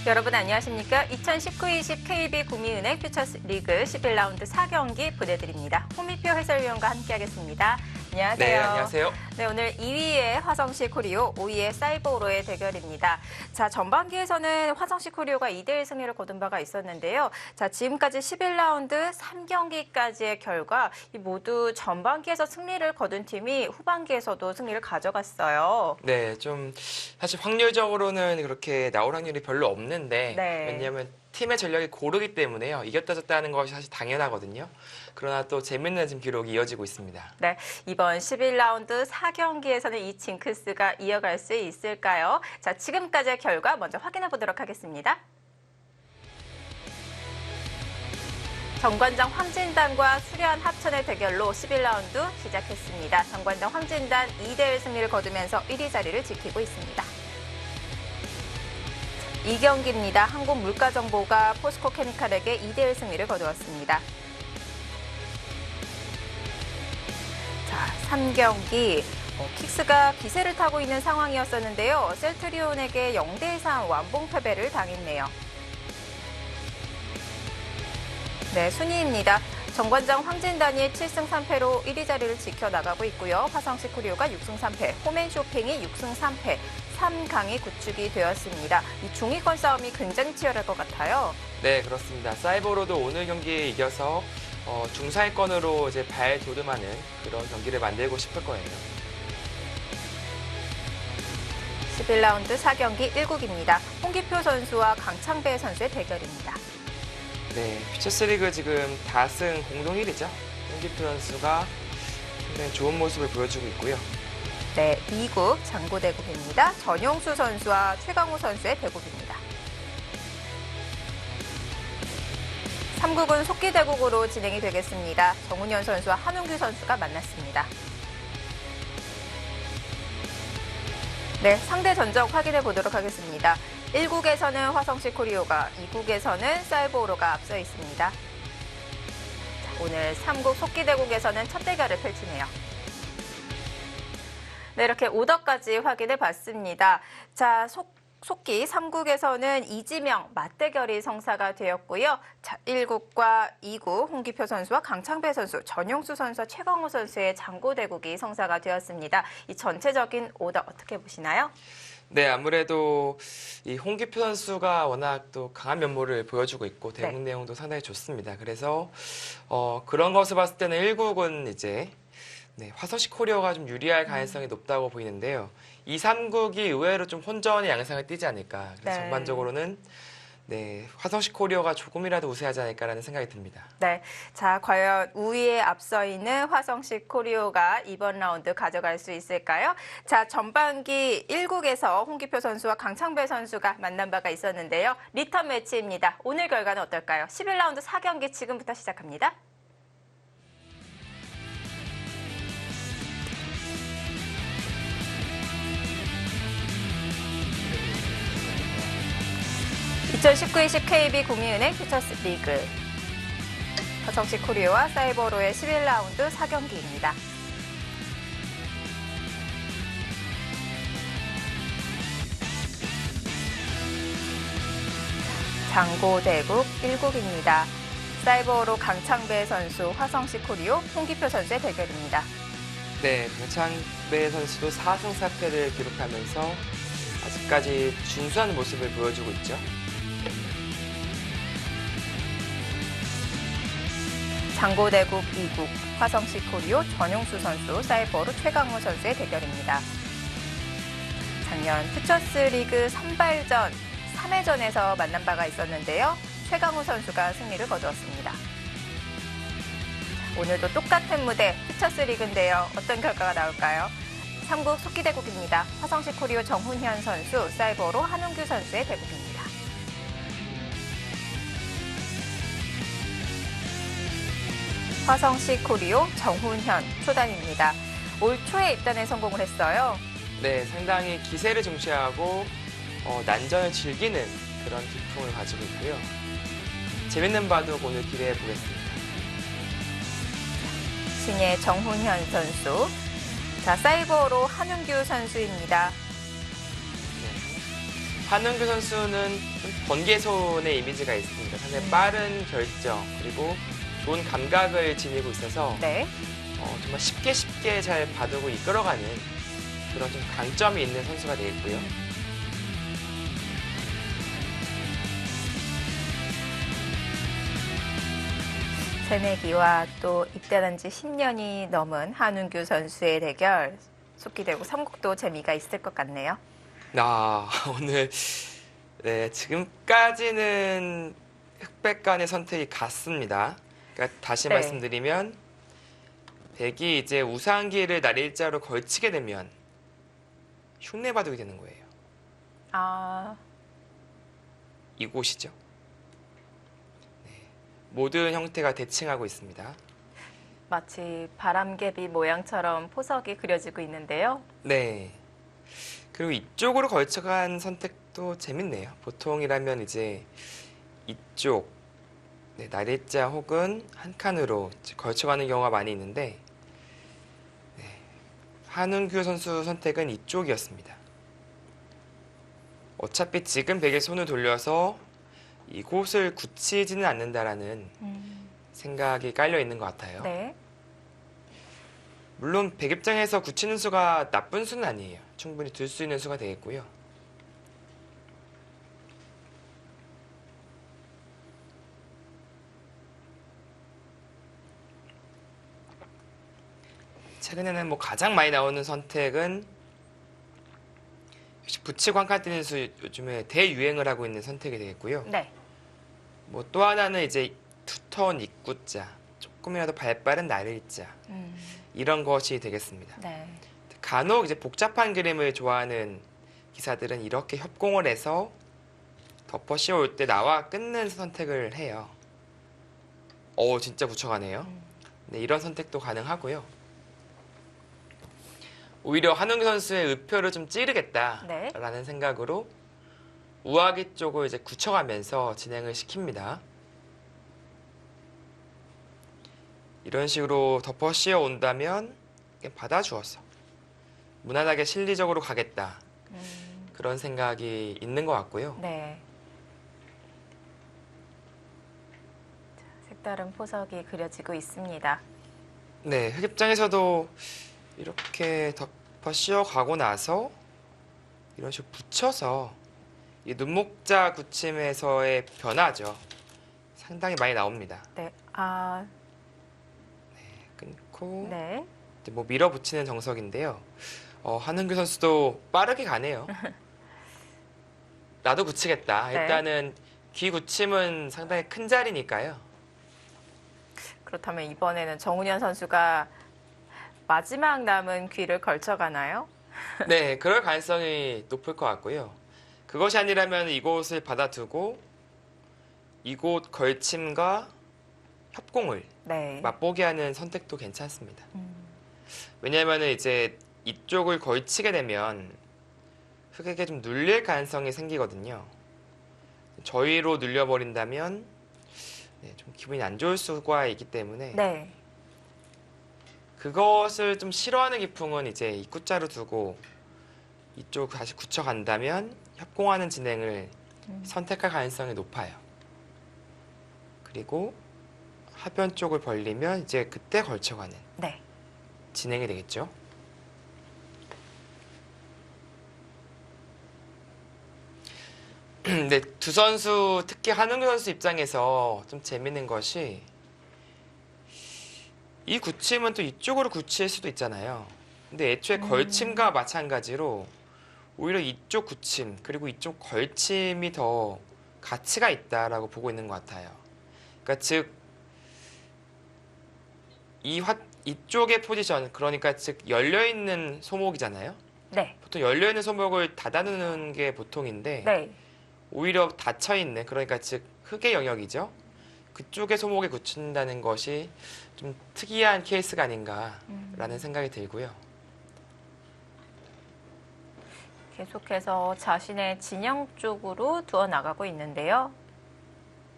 여러분 안녕하십니까? 2019-20 KB 구미은행 퓨처스 리그 11라운드 4경기 보내드립니다. 홍미표 해설위원과 함께하겠습니다. 안녕하세요. 네, 안녕하세요. 네, 오늘 2위의 화성시 코리오, 5위의 사이버오로의 대결입니다. 자, 전반기에서는 화성시 코리오가 2대1 승리를 거둔 바가 있었는데요. 자, 지금까지 11라운드 3경기까지의 결과 모두 전반기에서 승리를 거둔 팀이 후반기에서도 승리를 가져갔어요. 네, 좀 사실 확률적으로는 그렇게 나올 확률이 별로 없는데 네. 왜냐하면 팀의 전력이 고르기 때문에요. 이겼다 졌다 하는 것이 사실 당연하거든요. 그러나 또 재밌는 지금 기록이 이어지고 있습니다. 네, 이번 11라운드 4경기에서는 이 징크스가 이어갈 수 있을까요? 자, 지금까지의 결과 먼저 확인해 보도록 하겠습니다. 정관장 황진단과 수려한 합천의 대결로 11라운드 시작했습니다. 정관장 황진단 2대1 승리를 거두면서 1위 자리를 지키고 있습니다. 2경기입니다. 한국물가정보가 포스코 케미칼에게 2대1 승리를 거두었습니다. 자, 3경기 킥스가 기세를 타고 있는 상황이었었는데요. 셀트리온에게 0대3 완봉 패배를 당했네요. 네, 순위입니다. 정관장 황진단이 7승 3패로 1위 자리를 지켜나가고 있고요. 화성시 코리오가 6승 3패, 홈앤쇼핑이 6승 3패, 3강이 구축이 되었습니다. 이 중위권 싸움이 굉장히 치열할 것 같아요. 네, 그렇습니다. 사이버로도 오늘 경기에 이겨서 중상위권으로 이제 발돋움하는 그런 경기를 만들고 싶을 거예요. 11라운드 4경기 1국입니다. 홍기표 선수와 강창배 선수의 대결입니다. 네, 퓨처스리그 지금 다승 공동 1위죠. 홍기표 선수가 상당히 좋은 모습을 보여주고 있고요. 네, 2국 장고대국입니다. 전용수 선수와 최강호 선수의 대국입니다. 3국은 속기대국으로 진행이 되겠습니다. 정훈현 선수와 한웅규 선수가 만났습니다. 네, 상대 전적 확인해 보도록 하겠습니다. 1국에서는 화성시 코리오가, 2국에서는 사이버오로가 앞서 있습니다. 자, 오늘 3국 속기대국에서는 첫 대결을 펼치네요. 네, 이렇게 오더까지 확인해 봤습니다. 자, 속기 3국에서는 이지명 맞대결이 성사가 되었고요. 자, 1국과 2국 홍기표 선수와 강창배 선수, 전용수 선수와 최강호 선수의 장고대국이 성사가 되었습니다. 이 전체적인 오더 어떻게 보시나요? 네, 아무래도 이 홍기표 선수가 워낙 또 강한 면모를 보여주고 있고 대국 네. 내용도 상당히 좋습니다. 그래서 그런 것을 봤을 때는 1국은 이제 화성시 코리오가 좀 유리할 가능성이 높다고 보이는데요. 2, 3국이 의외로 좀 혼전의 양상을 띠지 않을까. 그래서 네. 전반적으로는 화성시 코리오가 조금이라도 우세하지 않을까라는 생각이 듭니다. 네, 자, 과연 우위에 앞서 있는 화성시 코리오가 이번 라운드 가져갈 수 있을까요? 자, 전반기 1국에서 홍기표 선수와 강창배 선수가 만난 바가 있었는데요. 리턴 매치입니다. 오늘 결과는 어떨까요? 11라운드 4경기 지금부터 시작합니다. (2019-20) KB 구미은행 퓨처스 리그 화성시 코리오와 사이버로의 11라운드 4경기입니다. 장고대국 1국입니다. 사이버로 강창배 선수, 화성시 코리오, 홍기표 선수의 대결입니다. 네, 강창배 선수도 4승 4패를 기록하면서 아직까지 준수한 모습을 보여주고 있죠. 장고대국 2국, 화성시 코리오, 전용수 선수, 사이버로 최강호 선수의 대결입니다. 작년 퓨처스 리그 선발전 3회전에서 만난 바가 있었는데요. 최강호 선수가 승리를 거두었습니다. 오늘도 똑같은 무대 퓨처스 리그인데요. 어떤 결과가 나올까요? 3국 속기대국입니다. 화성시 코리오 정훈현 선수, 사이버로 한웅규 선수의 대국입니다. 화성시 코리오 정훈현 초단입니다. 올 초에 입단에 성공을 했어요. 네, 상당히 기세를 중시하고 난전을 즐기는 그런 기풍을 가지고 있고요. 재밌는 바둑 오늘 기대해 보겠습니다. 신예 정훈현 선수. 자, 사이버로 한웅규 선수입니다. 한은규 선수는 좀 번개손의 이미지가 있습니다. 상당히 빠른 결정 그리고 좋은 감각을 지니고 있어서 네. 정말 쉽게 잘 바둑을 이끌어가는 그런 좀 강점이 있는 선수가 되겠고요. 새내기와 또 입단한 지 10년이 넘은 한은규 선수의 대결 속기대고 3국도 재미가 있을 것 같네요. 오늘 네, 지금까지는 흑백 간의 선택이 같습니다. 그러니까 다시 네. 말씀드리면 백이 이제 우상기를 날일자로 걸치게 되면 흉내 바둑이 되는 거예요. 아, 이곳이죠. 네, 모든 형태가 대칭하고 있습니다. 마치 바람개비 모양처럼 포석이 그려지고 있는데요. 네. 그리고 이쪽으로 걸쳐간 선택도 재밌네요. 보통이라면 이제 이쪽 네, 날일자 혹은 한 칸으로 걸쳐가는 경우가 많이 있는데 네, 한은규 선수 선택은 이쪽이었습니다. 어차피 지금 백의 손을 돌려서 이곳을 굳히지는 않는다라는 생각이 깔려 있는 것 같아요. 네. 물론 백 입장에서 굳히는 수가 나쁜 수는 아니에요. 충분히 둘 수 있는 수가 되겠고요. 최근에는 뭐 가장 많이 나오는 선택은 역시 붙이고 한 칸 뛰는 수 요즘에 대유행을 하고 있는 선택이 되겠고요. 네. 뭐 또 하나는 이제 두터운 입구자, 조금이라도 발빠른 날일자 이런 것이 되겠습니다. 네. 간혹 이제 복잡한 그림을 좋아하는 기사들은 이렇게 협공을 해서 덮어 씌울 때 나와 끊는 선택을 해요. 진짜 굳혀가네요. 네, 이런 선택도 가능하고요. 오히려 한웅기 선수의 의표를 좀 찌르겠다라는 네. 생각으로 우아기 쪽을 이제 굳혀가면서 진행을 시킵니다. 이런 식으로 덮어 씌워 온다면 받아주었어. 무난하게 실리적으로 가겠다. 그런 생각이 있는 것 같고요. 네. 자, 색다른 포석이 그려지고 있습니다. 네, 흑입장에서도 이렇게 덮어 씌워 가고 나서 이런 식으로 붙여서 이 눈목자 굳힘에서의 변화죠. 상당히 많이 나옵니다. 네. 아, 끊고 네. 이제 뭐 밀어붙이는 정석인데요. 한은규 선수도 빠르게 가네요. 나도 굳히겠다. 네. 일단은 귀 굳힘은 상당히 큰 자리니까요. 그렇다면 이번에는 정훈현 선수가 마지막 남은 귀를 걸쳐가나요? 네, 그럴 가능성이 높을 것 같고요. 그것이 아니라면 이곳을 받아두고 이곳 걸침과 협공을 네. 맛보게 하는 선택도 괜찮습니다. 왜냐하면 이제 이쪽을 걸치게 되면 흑에게 좀 눌릴 가능성이 생기거든요. 저위로 눌려버린다면 네, 좀 기분이 안 좋을 수가 있기 때문에 네. 그것을 좀 싫어하는 기풍은 이제 입구자로 두고 이쪽 다시 굳혀간다면 협공하는 진행을 선택할 가능성이 높아요. 그리고 하변 쪽을 벌리면 이제 그때 걸쳐가는 네. 진행이 되겠죠. 근데 두 선수, 특히 한웅규 선수 입장에서 좀 재밌는 것이 이 굳힘은 또 이쪽으로 굳힐 수도 있잖아요. 근데 애초에 걸침과 마찬가지로 오히려 이쪽 굳힘 그리고 이쪽 걸침이 더 가치가 있다라고 보고 있는 것 같아요. 그러니까 즉 이쪽의 포지션, 그러니까 즉 열려있는 소목이잖아요. 네. 보통 열려있는 소목을 닫아놓는 게 보통인데 네. 오히려 닫혀있는, 그러니까 즉 흑의 영역이죠. 그쪽의 소목에 굳힌다는 것이 좀 특이한 케이스가 아닌가라는 생각이 들고요. 계속해서 자신의 진영 쪽으로 두어 나가고 있는데요.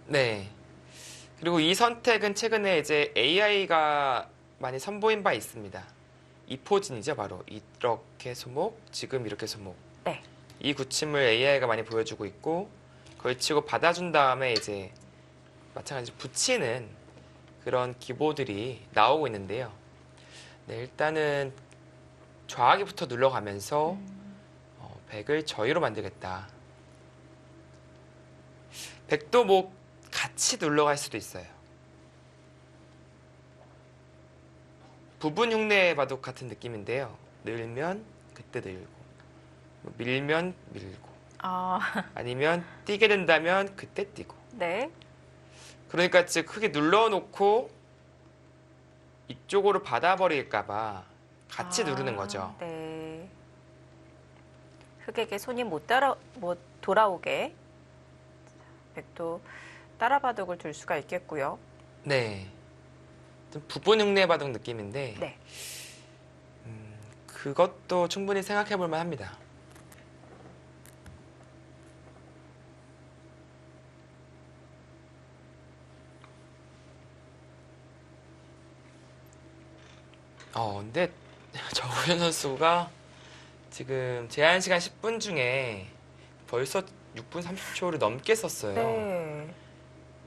네. 그리고 이 선택은 최근에 이제 AI가 많이 선보인 바 있습니다. 이 포진이죠, 바로. 이렇게 소목, 지금 이렇게 소목. 네. 이 굳힘을 AI가 많이 보여주고 있고 걸치고 받아준 다음에 이제 마찬가지로 붙이는 그런 기보들이 나오고 있는데요. 네, 일단은 좌하기부터 눌러가면서 백을 저희로 만들겠다. 백도 뭐 같이 눌러갈 수도 있어요. 부분 흉내 바둑 같은 느낌인데요. 늘면 그때 늘고, 밀면 밀고, 아, 아니면 뛰게 된다면 그때 뛰고. 네. 그러니까 즉 크게 눌러놓고 이쪽으로 받아버릴까봐 같이 누르는 거죠. 네. 흑에게 손이 못 돌아오게 백도 따라바둑을 둘 수가 있겠고요. 네. 좀 부분 흉내 바둑 느낌인데 네. 그것도 충분히 생각해 볼 만합니다. 근데 정우현 선수가 지금 제한 시간 10분 중에 벌써 6분 30초를 넘게 썼어요. 네.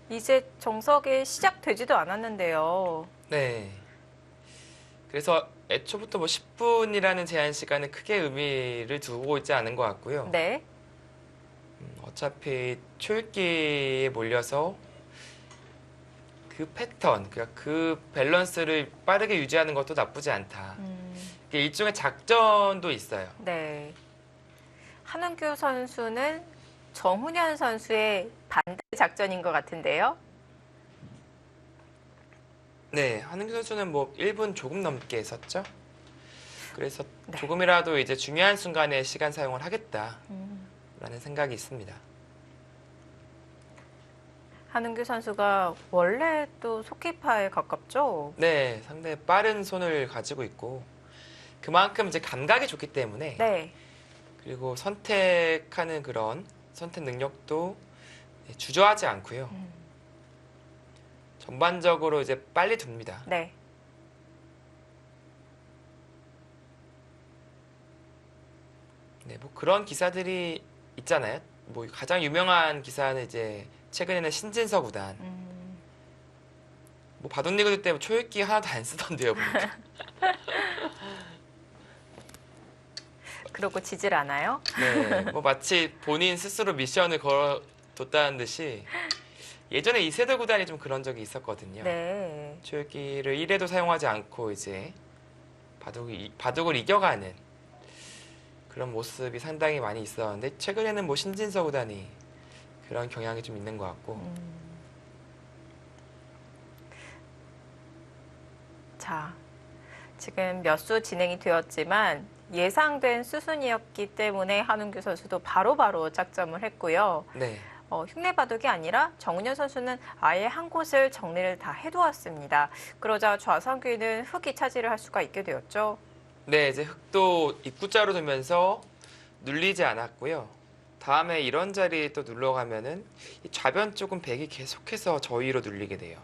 이제 정석이 시작되지도 않았는데요. 네. 그래서 애초부터 뭐 10분이라는 제한 시간은 크게 의미를 두고 있지 않은 것 같고요. 네. 어차피 초읽기에 몰려서 그 패턴, 그러니까 그 밸런스를 빠르게 유지하는 것도 나쁘지 않다. 이게 일종의 작전도 있어요. 네. 한은규 선수는 정훈현 선수의 반대 작전인 것 같은데요. 네, 한은규 선수는 뭐 1분 조금 넘게 썼죠. 그래서 네. 조금이라도 이제 중요한 순간에 시간 사용을 하겠다라는 생각이 있습니다. 한은규 선수가 원래 또 속기파에 가깝죠? 네, 상당히 빠른 손을 가지고 있고 그만큼 이제 감각이 좋기 때문에 네. 그리고 선택하는 그런 선택 능력도 주저하지 않고요. 전반적으로 이제 빨리 둡니다. 네. 네, 뭐 그런 기사들이 있잖아요. 뭐 가장 유명한 기사는 이제 최근에는 신진서 구단. 뭐 바둑리그 때 초읽기 하나도 안 쓰던데요, 보니까. 그러고 지질 않아요? 네, 뭐 마치 본인 스스로 미션을 걸어뒀다는 듯이 예전에 이세돌 구단이 좀 그런 적이 있었거든요. 네. 초읽기를 1회도 사용하지 않고 이제 바둑을 이겨가는 그런 모습이 상당히 많이 있었는데 최근에는 뭐 신진서 구단이 그런 경향이 좀 있는 것 같고. 자, 지금 몇 수 진행이 되었지만 예상된 수순이었기 때문에 한은규 선수도 바로바로 짝점을 했고요. 네. 흉내 바둑이 아니라 정은현 선수는 아예 한 곳을 정리를 다 해두었습니다. 그러자 좌상귀는 흑이 차지를 할 수가 있게 되었죠. 네, 이제 흑도 입구자로 두면서 눌리지 않았고요. 다음에 이런 자리에 또 눌러가면은 이 좌변 쪽은 백이 계속해서 저위로 눌리게 돼요.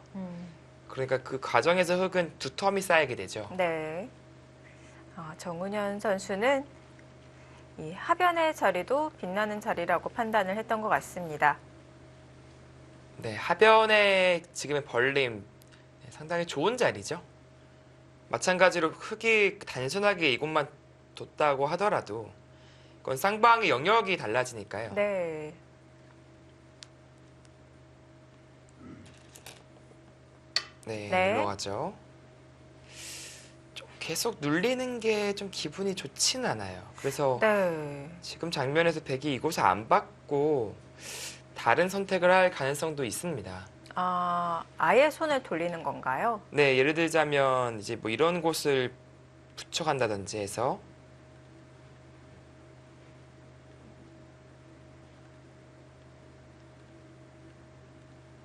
그러니까 그 과정에서 흑은 두 텀이 쌓이게 되죠. 네. 정은현 선수는 이 하변의 자리도 빛나는 자리라고 판단을 했던 것 같습니다. 네, 하변의 지금의 벌림 상당히 좋은 자리죠. 마찬가지로 흑이 단순하게 이곳만 뒀다고 하더라도 그건 쌍방의 영역이 달라지니까요. 네. 네, 네. 눌러가죠. 좀 계속 눌리는 게 좀 기분이 좋지는 않아요. 그래서 네. 지금 장면에서 백이 이곳을 안 받고 다른 선택을 할 가능성도 있습니다. 아예 손을 돌리는 건가요? 네, 예를 들자면 이제 뭐 이런 곳을 붙여간다든지 해서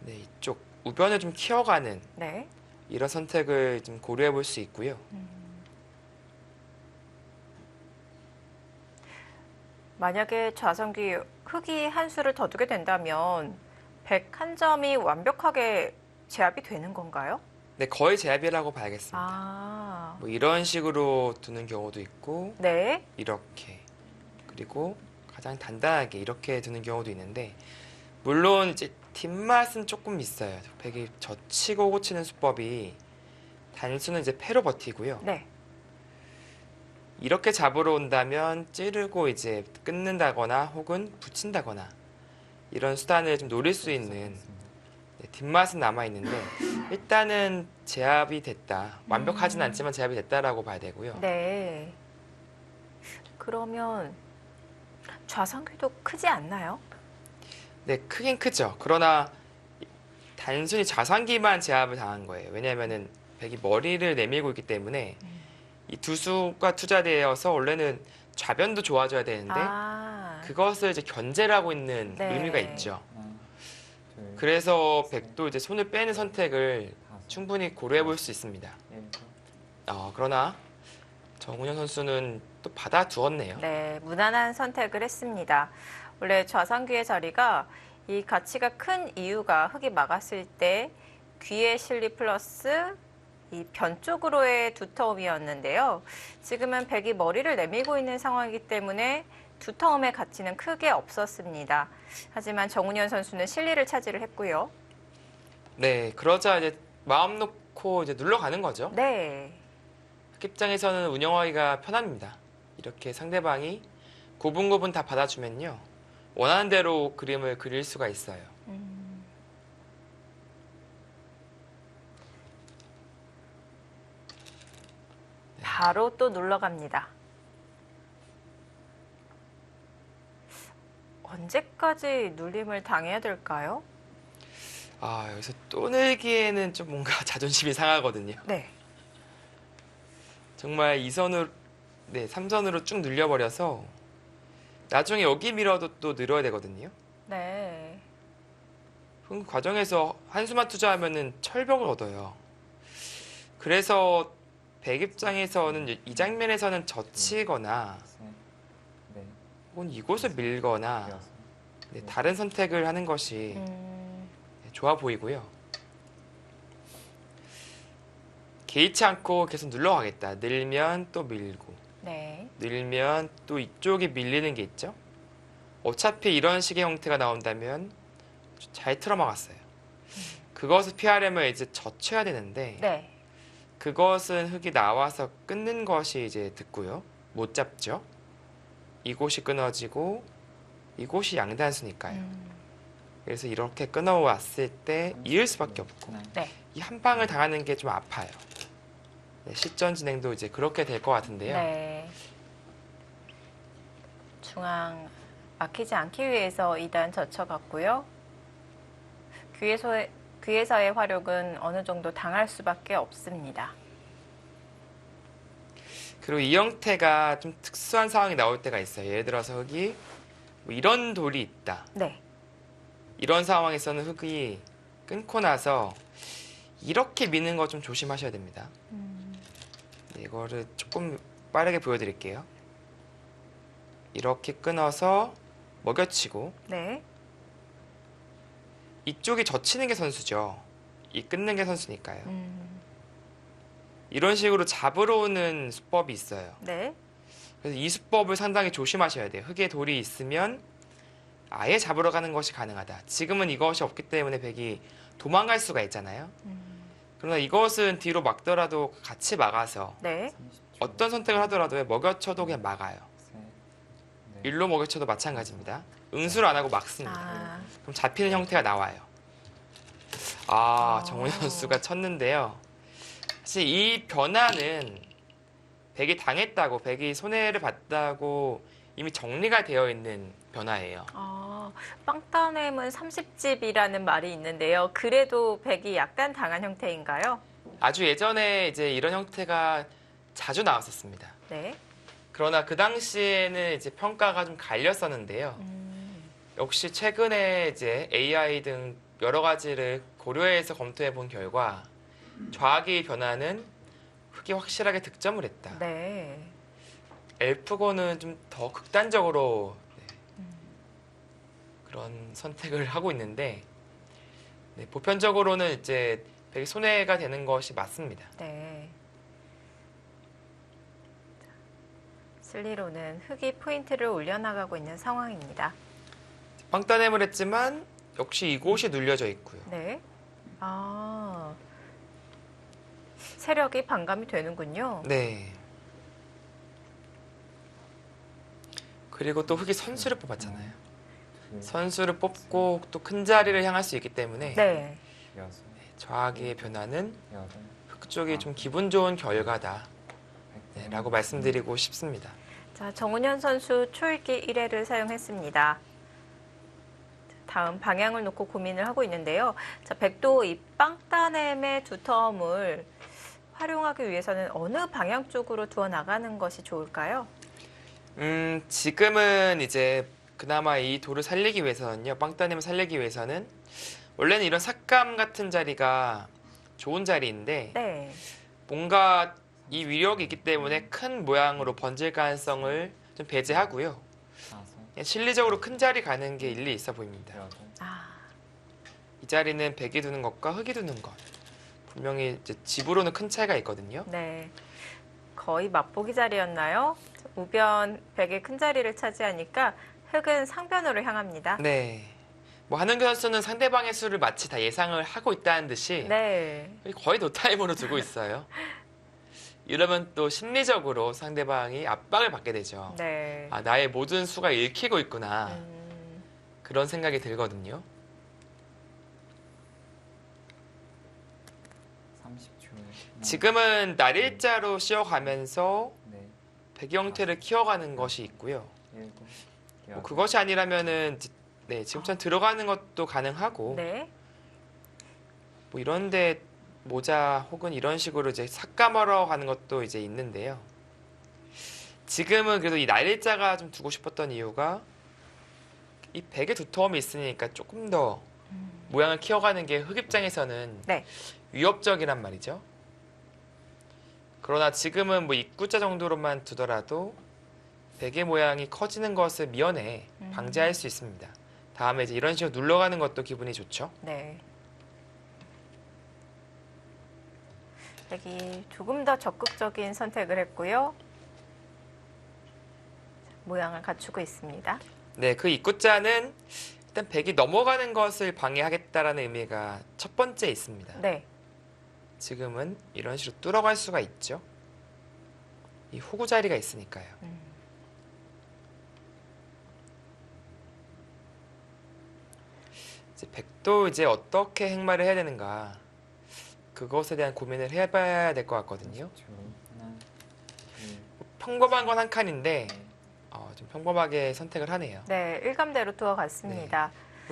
네, 이쪽 우변을 좀 키워가는 네. 이런 선택을 좀 고려해 볼 수 있고요. 만약에 좌선귀 흑이 한 수를 더 두게 된다면 101점이 완벽하게 제압이 되는 건가요? 네, 거의 제압이라고 봐야겠습니다. 뭐 이런 식으로 두는 경우도 있고 네. 이렇게 그리고 가장 단단하게 이렇게 두는 경우도 있는데 물론 이제 뒷맛은 조금 있어요. 백이 젖히고 고치는 수법이 단수는 이제 패로 버티고요. 네. 이렇게 잡으러 온다면 찌르고 이제 끊는다거나 혹은 붙인다거나 이런 수단을 좀 노릴 수 있는 뒷맛은 남아 있는데 일단은 제압이 됐다. 완벽하진 않지만 제압이 됐다라고 봐야 되고요. 네. 그러면 좌상귀도 크지 않나요? 네, 크긴 크죠. 그러나 단순히 자상기만 제압을 당한 거예요. 왜냐하면은 백이 머리를 내밀고 있기 때문에 이 두 수가 투자되어서 원래는 좌변도 좋아져야 되는데 그것을 이제 견제를 하고 있는 네. 의미가 있죠. 하나, 둘, 그래서 셋, 백도 이제 손을 빼는 선택을 다섯, 충분히 고려해 볼 수 있습니다. 일곱, 그러나 정훈현 선수는 또 받아두었네요. 네, 무난한 선택을 했습니다. 원래 좌상귀의 자리가 이 가치가 큰 이유가 흙이 막았을 때 귀의 실리 플러스 이 변 쪽으로의 두터움이었는데요. 지금은 백이 머리를 내밀고 있는 상황이기 때문에 두터움의 가치는 크게 없었습니다. 하지만 정훈현 선수는 실리를 차지를 했고요. 네, 그러자 이제 마음 놓고 이제 눌러가는 거죠. 네. 흑 입장에서는 운영하기가 편합니다. 이렇게 상대방이 고분고분 다 받아주면요. 원하는 대로 그림을 그릴 수가 있어요. 바로 또 눌러갑니다. 언제까지 눌림을 당해야 될까요? 여기서 또 늘기에는 좀 뭔가 자존심이 상하거든요. 네. 정말 2선으로, 네, 3선으로 쭉 늘려버려서 나중에 여기 밀어도 또 늘어야 되거든요. 네. 그 과정에서 한수만 투자하면은 철벽을 얻어요. 그래서 백 입장에서는 이 장면에서는 젖히거나 셋, 넷, 혹은 이곳을 밀거나 여섯, 네, 다른 선택을 하는 것이 좋아 보이고요. 개의치 않고 계속 눌러가겠다. 늘면 또 밀고 네. 늘면 또 이쪽이 밀리는 게 있죠. 어차피 이런 식의 형태가 나온다면 잘 틀어막았어요. 그것을 피하려면 이제 젖혀야 되는데 네. 그것은 흙이 나와서 끊는 것이 이제 듣고요. 못 잡죠. 이곳이 끊어지고 이곳이 양단수니까요. 그래서 이렇게 끊어왔을 때 이을 수밖에 없고 네. 이 한 방을 당하는 게 좀 아파요. 네, 실전 진행도 이제 그렇게 될 것 같은데요. 네. 중앙 막히지 않기 위해서 2단 젖혀갔고요. 귀에서의 화력은 어느 정도 당할 수밖에 없습니다. 그리고 이 형태가 좀 특수한 상황이 나올 때가 있어요. 예를 들어서 흙이 뭐 이런 돌이 있다. 네. 이런 상황에서는 흙이 끊고 나서 이렇게 미는 거 좀 조심하셔야 됩니다. 네, 이거를 조금 빠르게 보여드릴게요. 이렇게 끊어서 먹여치고 네. 이쪽이 젖히는 게 선수죠. 이 끊는 게 선수니까요. 이런 식으로 잡으러 오는 수법이 있어요. 네. 그래서 이 수법을 상당히 조심하셔야 돼요. 흙에 돌이 있으면 아예 잡으러 가는 것이 가능하다. 지금은 이것이 없기 때문에 백이 도망갈 수가 있잖아요. 그러나 이것은 뒤로 막더라도 같이 막아서 네. 30초, 어떤 선택을 하더라도 먹여쳐도 그냥 막아요. 셋, 넷, 일로 먹여쳐도 마찬가지입니다. 응수를 안 하고 막습니다. 아, 그럼 잡히는 형태가 나와요. 정훈현 선수가 쳤는데요. 사실 이 변화는 백이 당했다고, 백이 손해를 봤다고 이미 정리가 되어 있는 변화예요. 빵따냄은 30집이라는 말이 있는데요. 그래도 백이 약간 당한 형태인가요? 아주 예전에 이제 이런 형태가 자주 나왔었습니다. 네. 그러나 그 당시에는 이제 평가가 좀 갈렸었는데요. 역시 최근에 이제 AI 등 여러 가지를 고려해서 검토해 본 결과 좌악의 변화는 흙이 확실하게 득점을 했다. 네. 엘프고는 좀 더 극단적으로 그런 선택을 하고 있는데 보편적으로는 이제 백이 손해가 되는 것이 맞습니다. 네. 슬리로는 흑이 포인트를 올려나가고 있는 상황입니다. 빵따냄을 했지만 역시 이곳이 눌려져 있고요. 네. 세력이 반감이 되는군요. 네. 그리고 또 흑이 선수를 뽑았잖아요. 둘, 선수를 뽑고 또 큰 자리를 향할 수 있기 때문에 네. 여섯, 저하기의 변화는 여덟, 흑 쪽이 좀 기분 좋은 결과다 백, 라고 말씀드리고 싶습니다. 자, 정은현 선수 초읽기 1회를 사용했습니다. 다음 방향을 놓고 고민을 하고 있는데요. 자, 백도 이 빵따냄의 두텀을 활용하기 위해서는 어느 방향 쪽으로 두어 나가는 것이 좋을까요? 지금은 이제 그나마 이 돌을 살리기 위해서는요, 빵따님을 살리기 위해서는 원래는 이런 삭감 같은 자리가 좋은 자리인데 네. 뭔가 이 위력이 있기 때문에 큰 모양으로 번질 가능성을 좀 배제하고요. 다섯, 그냥 실리적으로 큰 자리 가는 게 일리 있어 보입니다. 여덟, 이 자리는 백이 두는 것과 흑이 두는 것. 분명히 이제 집으로는 큰 차이가 있거든요. 네. 거의 맛보기 자리였나요? 우변 백의 큰 자리를 차지하니까 흑은 상변으로 향합니다. 네. 뭐 한은규 선수는 상대방의 수를 마치 다 예상을 하고 있다는 듯이 네. 거의 노타임으로 두고 있어요. 이러면 또 심리적으로 상대방이 압박을 받게 되죠. 네. 아, 나의 모든 수가 읽히고 있구나. 음, 그런 생각이 들거든요. 30초. 지금은 날일자로 씌워가면서 네, 백의 형태를 키워가는 것이 있고요. 일곱, 뭐 여덟, 그것이 아니라면은 네, 지금처럼 들어가는 것도 가능하고 네. 뭐 이런데 모자 혹은 이런 식으로 이제 삭감하러 가는 것도 이제 있는데요. 지금은 그래도 이 날일자가 좀 두고 싶었던 이유가 이 백의 두터움이 있으니까 조금 더 모양을 키워가는 게 흑 입장에서는 네. 위협적이란 말이죠. 그러나 지금은 뭐 입구자 정도로만 두더라도 백의 모양이 커지는 것을 미연에 방지할 수 있습니다. 다음에 이제 이런 식으로 눌러가는 것도 기분이 좋죠. 네. 백이 조금 더 적극적인 선택을 했고요. 모양을 갖추고 있습니다. 네, 그 입구자는 일단 백이 넘어가는 것을 방해하겠다라는 의미가 첫 번째 있습니다. 네. 지금은 이런 식으로 뚫어갈 수가 있죠. 이 호구 자리가 있으니까요. 이제 백도 이제 어떻게 행마를 해야 되는가 그것에 대한 고민을 해봐야 될 것 같거든요. 30초. 하나, 둘, 평범한 건 한 칸인데 셋, 좀 평범하게 선택을 하네요. 네, 일감대로 두어 갔습니다.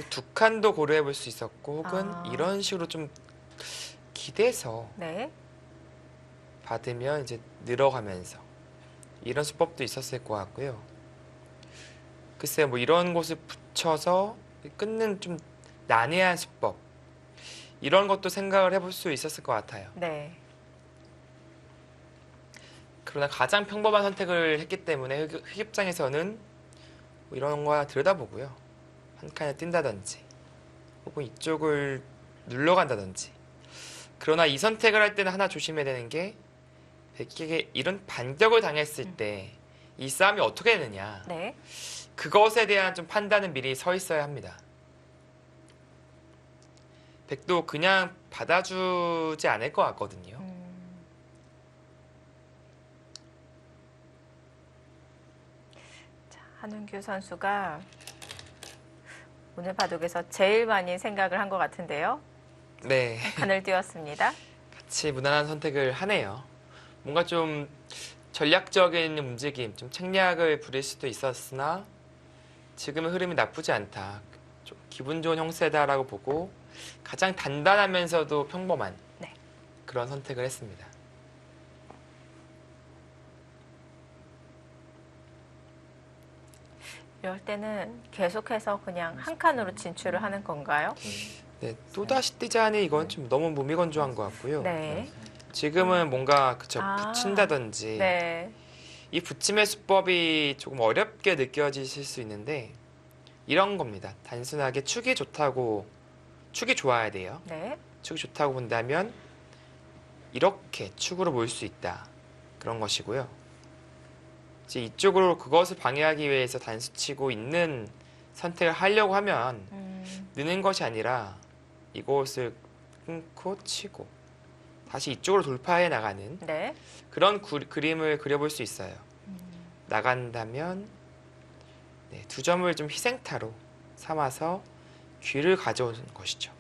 두 칸도 고려해 볼 수 있었고 혹은 아. 이런 식으로 좀 기대서 네. 받으면 이제 늘어가면서 이런 수법도 있었을 것 같고요. 글쎄요, 뭐 이런 곳을 붙여서 끊는 좀 난해한 수법 이런 것도 생각을 해볼 수 있었을 것 같아요. 네. 그러나 가장 평범한 선택을 했기 때문에 흑 입장에서는 뭐 이런 거 들여다보고요. 한 칸을 뛴다든지 혹은 이쪽을 눌러간다든지. 그러나 이 선택을 할 때는 하나 조심해야 되는 게 백에게 이런 반격을 당했을 때 이 싸움이 어떻게 되느냐 네. 그것에 대한 좀 판단은 미리 서 있어야 합니다. 백도 그냥 받아주지 않을 것 같거든요. 자, 한은규 선수가 오늘 바둑에서 제일 많이 생각을 한 것 같은데요. 네, 칸을 띄웠습니다. 같이 무난한 선택을 하네요. 뭔가 좀 전략적인 움직임, 좀 책략을 부릴 수도 있었으나 지금의 흐름이 나쁘지 않다. 좀 기분 좋은 형세다라고 보고 가장 단단하면서도 평범한 네. 그런 선택을 했습니다. 이럴 때는 계속해서 그냥 한 칸으로 진출을 하는 건가요? 둘, 네, 또다시 뛰자니 이건 좀 너무 무미건조한 것 같고요. 네. 지금은 뭔가 그쵸 아. 붙인다든지 네. 이 붙임의 수법이 조금 어렵게 느껴지실 수 있는데 이런 겁니다. 단순하게 축이 좋다고 축이 좋아야 돼요. 네. 축이 좋다고 본다면 이렇게 축으로 모일 수 있다. 그런 것이고요. 이제 이쪽으로 그것을 방해하기 위해서 단수 치고 있는 선택을 하려고 하면 느는 것이 아니라 이곳을 끊고 치고 다시 이쪽으로 돌파해 나가는 네. 그런 그림을 그려볼 수 있어요. 나간다면 네, 두 점을 좀 희생타로 삼아서 귀를 가져오는 것이죠.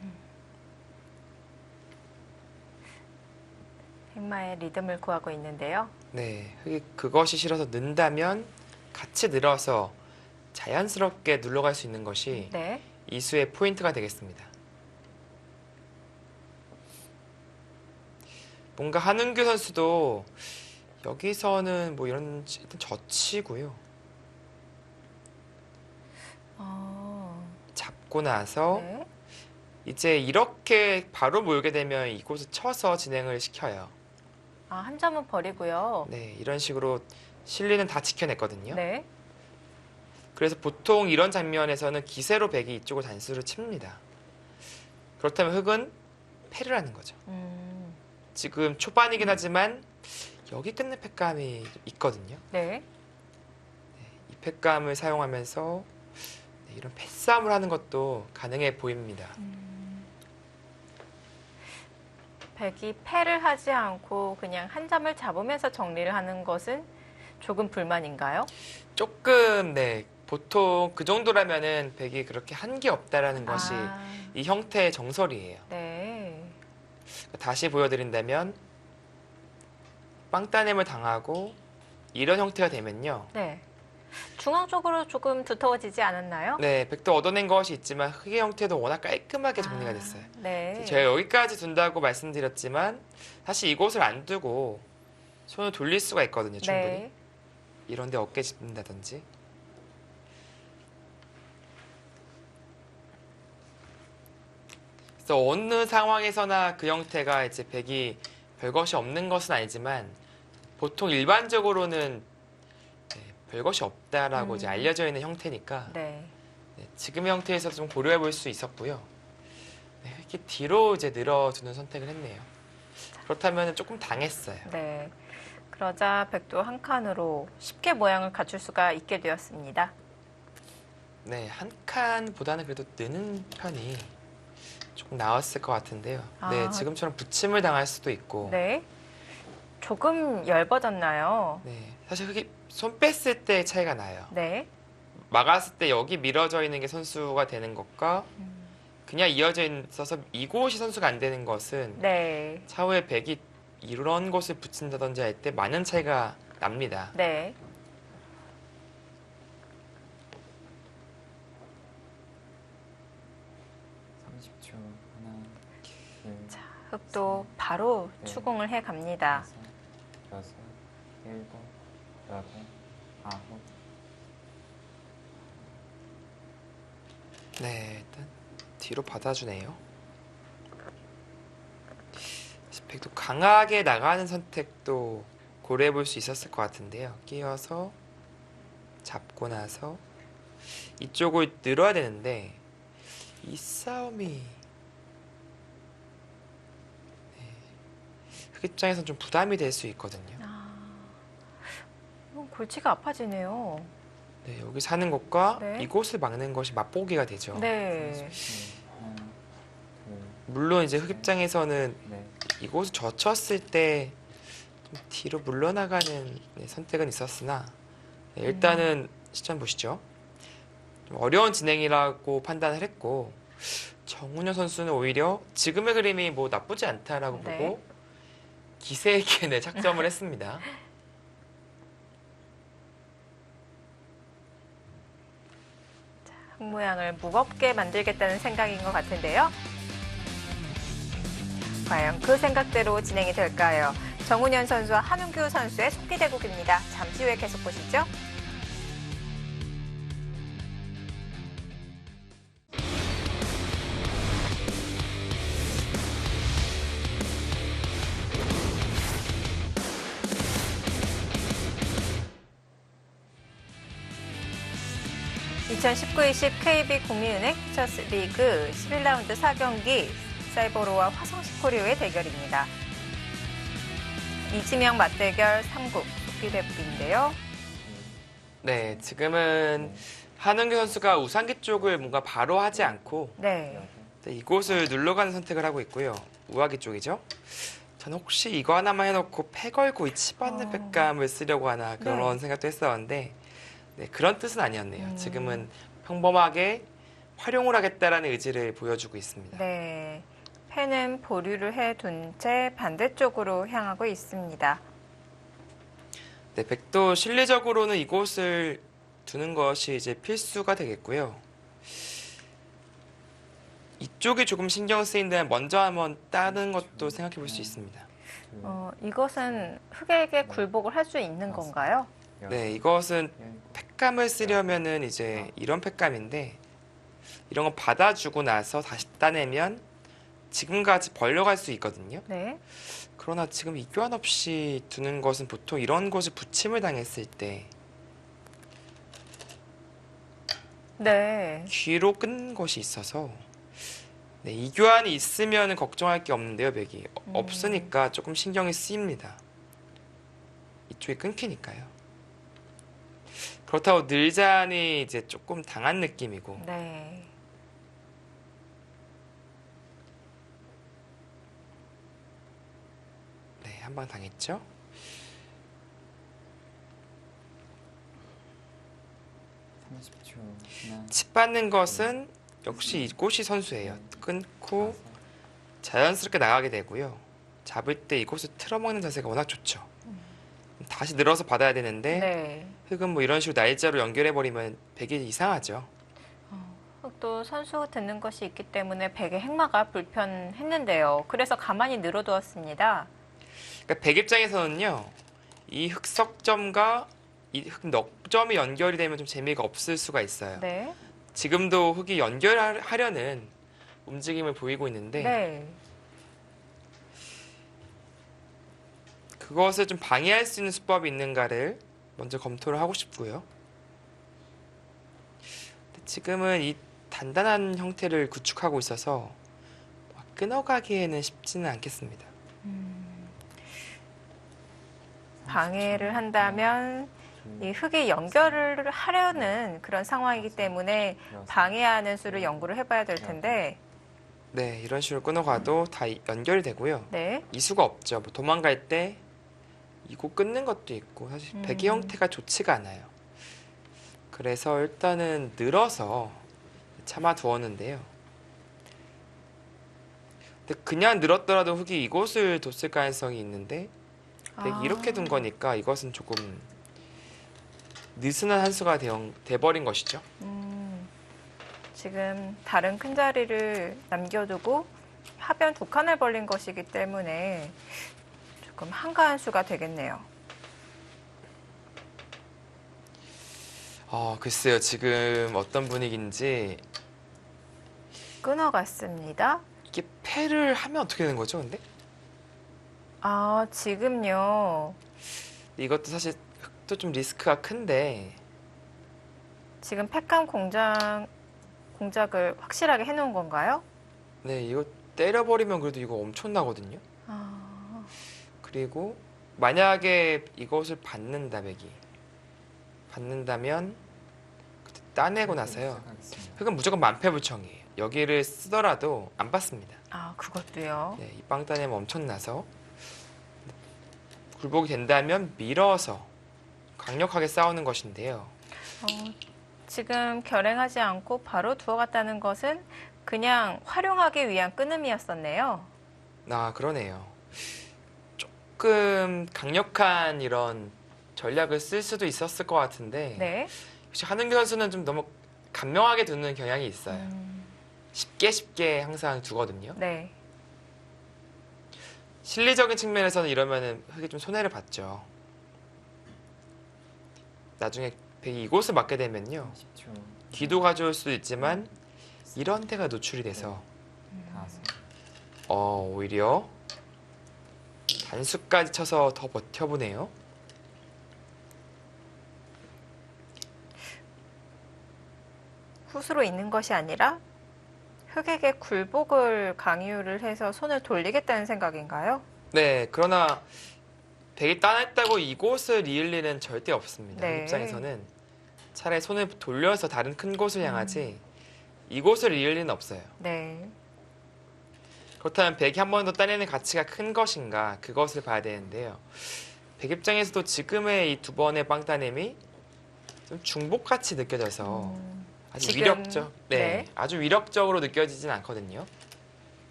흑마의 리듬을 구하고 있는데요. 네, 그것이 싫어서 는다면 같이 늘어서 자연스럽게 눌러갈 수 있는 것이 네. 이수의 포인트가 되겠습니다. 뭔가 한은규 선수도 여기서는 뭐 이런 일단 젖히고요. 잡고 나서 네. 이제 이렇게 바로 몰게 되면 이곳을 쳐서 진행을 시켜요. 아, 한 점은 버리고요. 네, 이런 식으로 실리는 다 지켜냈거든요. 네. 그래서 보통 이런 장면에서는 기세로 백이 이쪽을 단수를 칩니다. 그렇다면 흑은 패를 하는 거죠. 지금 초반이긴 하지만 여기 끝내 패감이 있거든요. 네. 이 패감을 사용하면서 이런 패싸움을 하는 것도 가능해 보입니다. 백이 패를 하지 않고 그냥 한 점을 잡으면서 정리를 하는 것은 조금 불만인가요? 조금 네, 보통 그 정도라면은 백이 그렇게 한 게 없다라는 것이 이 형태의 정설이에요. 네. 다시 보여드린다면 빵따냄을 당하고 이런 형태가 되면요. 네. 중앙 쪽으로 조금 두터워지지 않았나요? 네, 백도 얻어낸 것이 있지만 흑의 형태도 워낙 깔끔하게 정리가 됐어요. 네. 제가 여기까지 둔다고 말씀드렸지만 사실 이곳을 안 두고 손을 돌릴 수가 있거든요, 충분히. 네. 이런데 어깨 짚는다든지. 그래서 어느 상황에서나 그 형태가 이제 백이 별것이 없는 것은 아니지만 보통 일반적으로는 별것이 없다라고 이제 알려져 있는 형태니까 네. 네, 지금 형태에서 좀 고려해 볼 수 있었고요. 네, 이렇게 뒤로 이제 늘어두는 선택을 했네요. 그렇다면 조금 당했어요. 네. 그러자 백도 한 칸으로 쉽게 모양을 갖출 수가 있게 되었습니다. 네, 한 칸보다는 그래도 느는 편이 조금 나았을 것 같은데요. 네, 지금처럼 붙임을 당할 수도 있고. 네. 조금 얇아졌나요? 네, 사실 그게 손 뺐을 때 차이가 나요. 네. 막았을 때 여기 밀어져 있는 게 선수가 되는 것과 그냥 이어져 있어서 이곳이 선수가 안 되는 것은 네. 차후에 백이 이런 곳을 붙인다든지 할 때 많은 차이가 납니다. 네. 자, 흑도 바로 추궁을 해 갑니다. 6, 7, 8, 9. 네, 일단 뒤로 받아주네요. 백도 강하게 나가는 선택도 고려해 볼 수 있었을 것 같은데요. 끼어서 잡고 나서 이쪽을 늘어야 되는데 이 싸움이 흑 입장에선 좀 부담이 될 수 있거든요. 골치가 아파지네요. 네, 여기 사는 것과 네. 이곳을 막는 것이 맛보기가 되죠. 네. 물론 이제 흑 입장에서는 네. 이곳을 젖혔을 때 좀 뒤로 물러나가는 선택은 있었으나 네, 일단은 시점 보시죠. 좀 어려운 진행이라고 판단을 했고 정훈현 선수는 오히려 지금의 그림이 뭐 나쁘지 않다라고 네. 보고 기세 있게 네, 착점을 했습니다. 흑 모양을 무겁게 만들겠다는 생각인 것 같은데요. 과연 그 생각대로 진행이 될까요? 정훈현 선수와 한은규 선수의 속기 대국입니다. 잠시 후에 계속 보시죠. (2019-20) KB 국민은행 퓨처스 리그 11라운드 4경기 사이버로와 화성시 코리오의 대결입니다. 이지명 맞대결 3국 속기 대국인데요. 네, 지금은 한은규 선수가 우상기 쪽을 뭔가 바로 하지 않고 네. 여덟, 네, 이곳을 눌러가는 선택을 하고 있고요. 우아기 쪽이죠. 저는 혹시 이거 하나만 해놓고 패 걸고 이 치받는 팩감을 쓰려고 하나 그런 네. 생각도 했었는데 네, 그런 뜻은 아니었네요. 음. 지금은 평범하게 활용을 하겠다라는 의지를 보여주고 있습니다. 네. 펜은 보류를 해둔 채 반대쪽으로 향하고 있습니다. 네, 백도 실리적으로는 이곳을 두는 것이 이제 필수가 되겠고요. 이쪽이 조금 신경 쓰인다면 먼저 한번 따는 것도 생각해 볼 수 있습니다. 둘, 이것은 흑에게 굴복을 할 수 있는 건가요? 여섯, 네, 이것은 일곱, 팩감을 쓰려면은 이제 이런 팩감인데 이런 거 받아주고 나서 다시 따내면 지금까지 벌려갈 수 있거든요. 네. 그러나 지금 이 교환 없이 두는 것은 보통 이런 곳을 부침을 당했을 때 네. 귀로 끈 것이 있어서 네, 이 교환이 있으면 걱정할 게 없는데요, 백이. 없으니까 조금 신경이 쓰입니다. 이쪽이 끊기니까요. 그렇다고 늘잔이 이제 조금 당한 느낌이고 네. 네, 한 방 당했죠. 30초. 하나, 칩 받는 것은 역시 이곳이 선수예요. 끊고 다섯, 자연스럽게 나가게 되고요. 잡을 때 이곳을 틀어먹는 자세가 워낙 좋죠. 다시 늘어서 받아야 되는데 네. 흙은 뭐 이런 식으로 날짜로 연결해버리면 백이 이상하죠. 또 선수 듣는 것이 있기 때문에 백의 행마가 불편했는데요. 그래서 가만히 늘어두었습니다. 그러니까 백 입장에서는요. 이 흑석점과 이 흑넉점이 연결이 되면 좀 재미가 없을 수가 있어요. 네. 지금도 흑이 연결하려는 움직임을 보이고 있는데 네. 그것을 좀 방해할 수 있는 수법이 있는가를 먼저 검토를 하고 싶고요. 근데 지금은 이 단단한 형태를 구축하고 있어서 끊어가기에는 쉽지는 않겠습니다. 방해를 한다면 둘, 이 흙이 연결을 하려는 그런 상황이기 때문에 여섯, 방해하는 수를 연구를 해봐야 될 텐데. 네, 이런 식으로 끊어가도 다 연결이 되고요. 네. 이수가 없죠. 뭐 도망갈 때 이거 끊는 것도 있고 사실 백의 형태가 좋지가 않아요. 그래서 일단은 늘어서 참아 두었는데요. 근데 그냥 늘었더라도 흙이 이곳을 뒀을 가능성이 있는데 백이 이렇게 둔 거니까 이것은 조금 느슨한 한 수가 돼버린 것이죠. 지금 다른 큰 자리를 남겨두고 하변 두 칸을 벌린 것이기 때문에 조금 한가한 수가 되겠네요. 글쎄요. 지금 어떤 분위기인지 끊어갔습니다. 이게 패를 하면 어떻게 되는 거죠, 근데? 지금요. 이것도 사실 흑도 좀 리스크가 큰데 지금 팩감 공작을 확실하게 해놓은 건가요? 네, 이거 때려버리면 그래도 이거 엄청나거든요. 그리고 만약에 이것을 받는다면 그때 따내고 나서요. 시작하겠습니다. 흑은 무조건 만패불청이에요. 여기를 쓰더라도 안 받습니다. 그것도요. 네, 이 빵 따내면 엄청나서 굴복이 된다면 밀어서 강력하게 싸우는 것인데요. 지금 결행하지 않고 바로 두어갔다는 것은 그냥 활용하기 위한 끊음이었었네요. 그러네요. 조금 강력한 이런 전략을 쓸 수도 있었을 것 같은데 네. 역시 한은규 선수는 좀 너무 간명하게 두는 경향이 있어요. 쉽게 항상 두거든요. 네. 실리적인 측면에서는 이러면은 흑이 좀 손해를 봤죠. 나중에 백이 이곳을 맞게 되면요. 10초. 귀도 가져올 수도 있지만 이런 데가 노출이 돼서 다섯, 오히려 단수까지 쳐서 더 버텨보네요. 훗으로 있는 것이 아니라 흑에게 굴복을 강요를 해서 손을 돌리겠다는 생각인가요? 네, 그러나 백이 따냈다고 이곳을 이을 리는 절대 없습니다. 네. 흑 입장에서는 차라리 손을 돌려서 다른 큰 곳을 향하지 이곳을 잃을 리는 없어요. 네. 그렇다면 백이 한 번 더 따내는 가치가 큰 것인가 그것을 봐야 되는데요. 백 입장에서도 지금의 이 두 번의 빵 따냄이 좀 중복같이 느껴져서 아주 지금, 위력적, 네, 네. 아주 위력적으로 느껴지진 않거든요.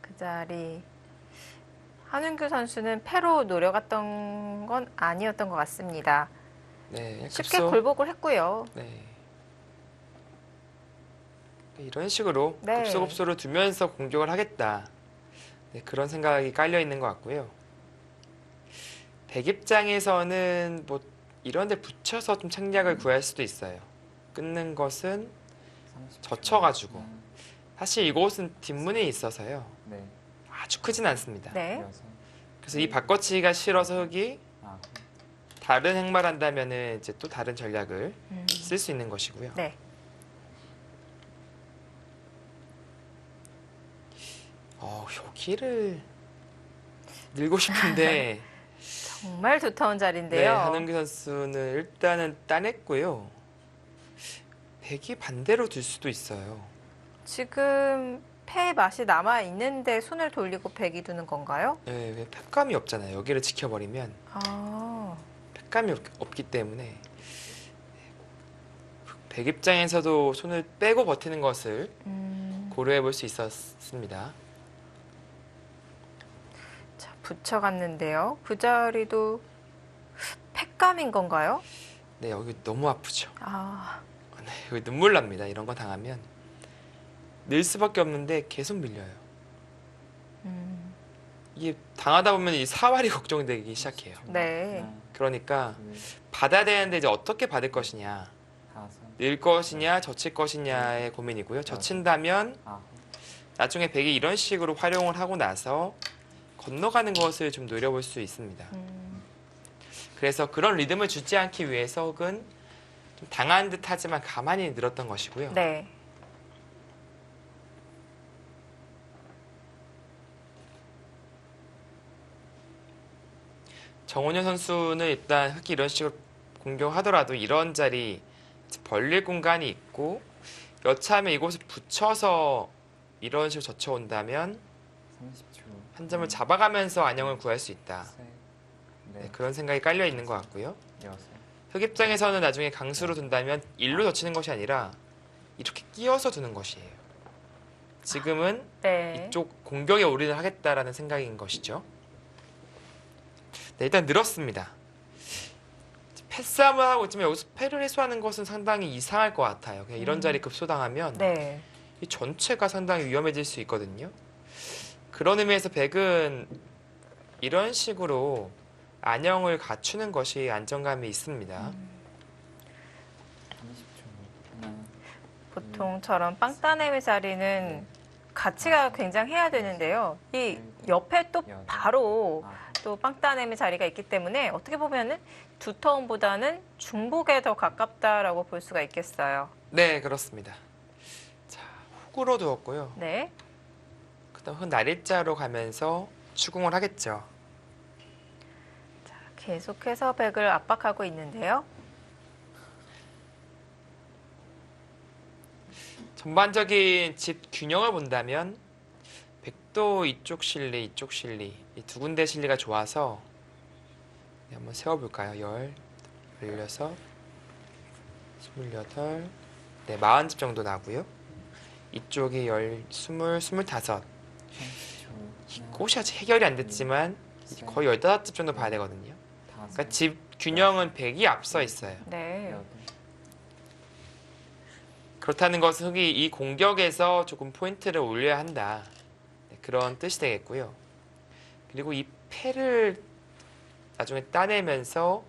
그 자리. 한은규 선수는 패로 노려갔던 건 아니었던 것 같습니다. 네, 쉽게 굴복을 했고요. 네. 이런 식으로 네. 급소급소를 두면서 공격을 하겠다. 네, 그런 생각이 깔려 있는 것 같고요. 백 입장에서는 뭐 이런 데 붙여서 좀 책략을 구할 수도 있어요. 끊는 것은 30초. 젖혀가지고. 하나, 사실 이곳은 뒷문이 있어서요. 네. 아주 크진 않습니다. 네. 여섯, 그래서 이 바꿔치기가 싫어서 흑이 아홉, 다른 행마를 한다면은 이제 또 다른 전략을 음. 쓸 수 있는 것이고요. 네. 여기를 늘고 싶은데 정말 두터운 네, 자리인데요. 한은규 선수는 일단은 따냈고요. 백이 반대로 둘 수도 있어요. 지금 패의 맛이 남아 있는데 손을 돌리고 백이 두는 건가요? 네, 왜 팩감이 없잖아요. 여기를 지켜버리면 아, 팩감이 없기 때문에 백 입장에서도 손을 빼고 버티는 것을 고려해 볼 수 있었습니다. 자, 붙여갔는데요. 그 자리도 팩감인 건가요? 네, 여기 너무 아프죠. 아, 네, 여기 눈물 납니다. 이런 거 당하면 늘 수밖에 없는데 계속 밀려요. 이게 당하다 보면 이 사활이 걱정되기 시작해요. 네. 하나, 그러니까 둘, 받아야 되는데 이제 어떻게 받을 것이냐, 다섯, 늘 것이냐, 젖힐 것이냐의 고민이고요. 젖힌다면 아홉, 나중에 백이 이런 식으로 활용을 하고 나서 건너가는 것을 좀 노려볼 수 있습니다. 그래서 그런 리듬을 주지 않기 위해서 혹은 좀 당한 듯 하지만 가만히 늘었던 것이고요. 네. 정원현 선수는 일단 흑이 이런 식으로 공격하더라도 이런 자리 벌릴 공간이 있고 여차하면 이곳을 붙여서 이런 식으로 젖혀온다면 30초. 한 점을 잡아가면서 안영을 구할 수 있다. 셋, 네, 넷, 그런 생각이 깔려 있는 것 같고요. 여섯, 흑 입장에서는 나중에 강수로 둔다면 일로 젖히는 것이 아니라 이렇게 끼워서 두는 것이에요. 지금은 네. 이쪽 공격에 올인을 하겠다라는 생각인 것이죠. 네, 일단 늘었습니다. 패싸움을 하고 있지만 여기서 패를 해소하는 것은 상당히 이상할 것 같아요. 그냥 이런 자리 급소당하면 네. 이 전체가 상당히 위험해질 수 있거든요. 그런 의미에서 백은 이런 식으로 안영을 갖추는 것이 안정감이 있습니다. 30초. 하나, 보통처럼 빵 따내미 자리는 가치가 굉장해야 되는데요. 이 옆에 또 바로 아홉, 또 빵 따내미 자리가 있기 때문에 어떻게 보면은 두터움보다는 중복에 더 가깝다라고 볼 수가 있겠어요. 네, 그렇습니다. 자, 훅으로 두었고요. 네. 그다음 흑 날일자로 가면서 추궁을 하겠죠. 자, 계속해서 백을 압박하고 있는데요. 전반적인 집 균형을 본다면 백도 이쪽 실리, 이쪽 실리 이 두 군데 실리가 좋아서 네, 한번 세워볼까요? 16, 28, 네, 40집 정도 나고요. 이쪽이 20, 25. 30초. 이곳이 아직 해결이 안 됐지만 이제 거의 15집 정도 봐야 되거든요. 다섯, 그러니까 집 균형은 백이 앞서 있어요. 네. 여덟, 그렇다는 것은 흑이 이 공격에서 조금 포인트를 올려야 한다. 네, 그런 뜻이 되겠고요. 그리고 이 패를 나중에 따내면서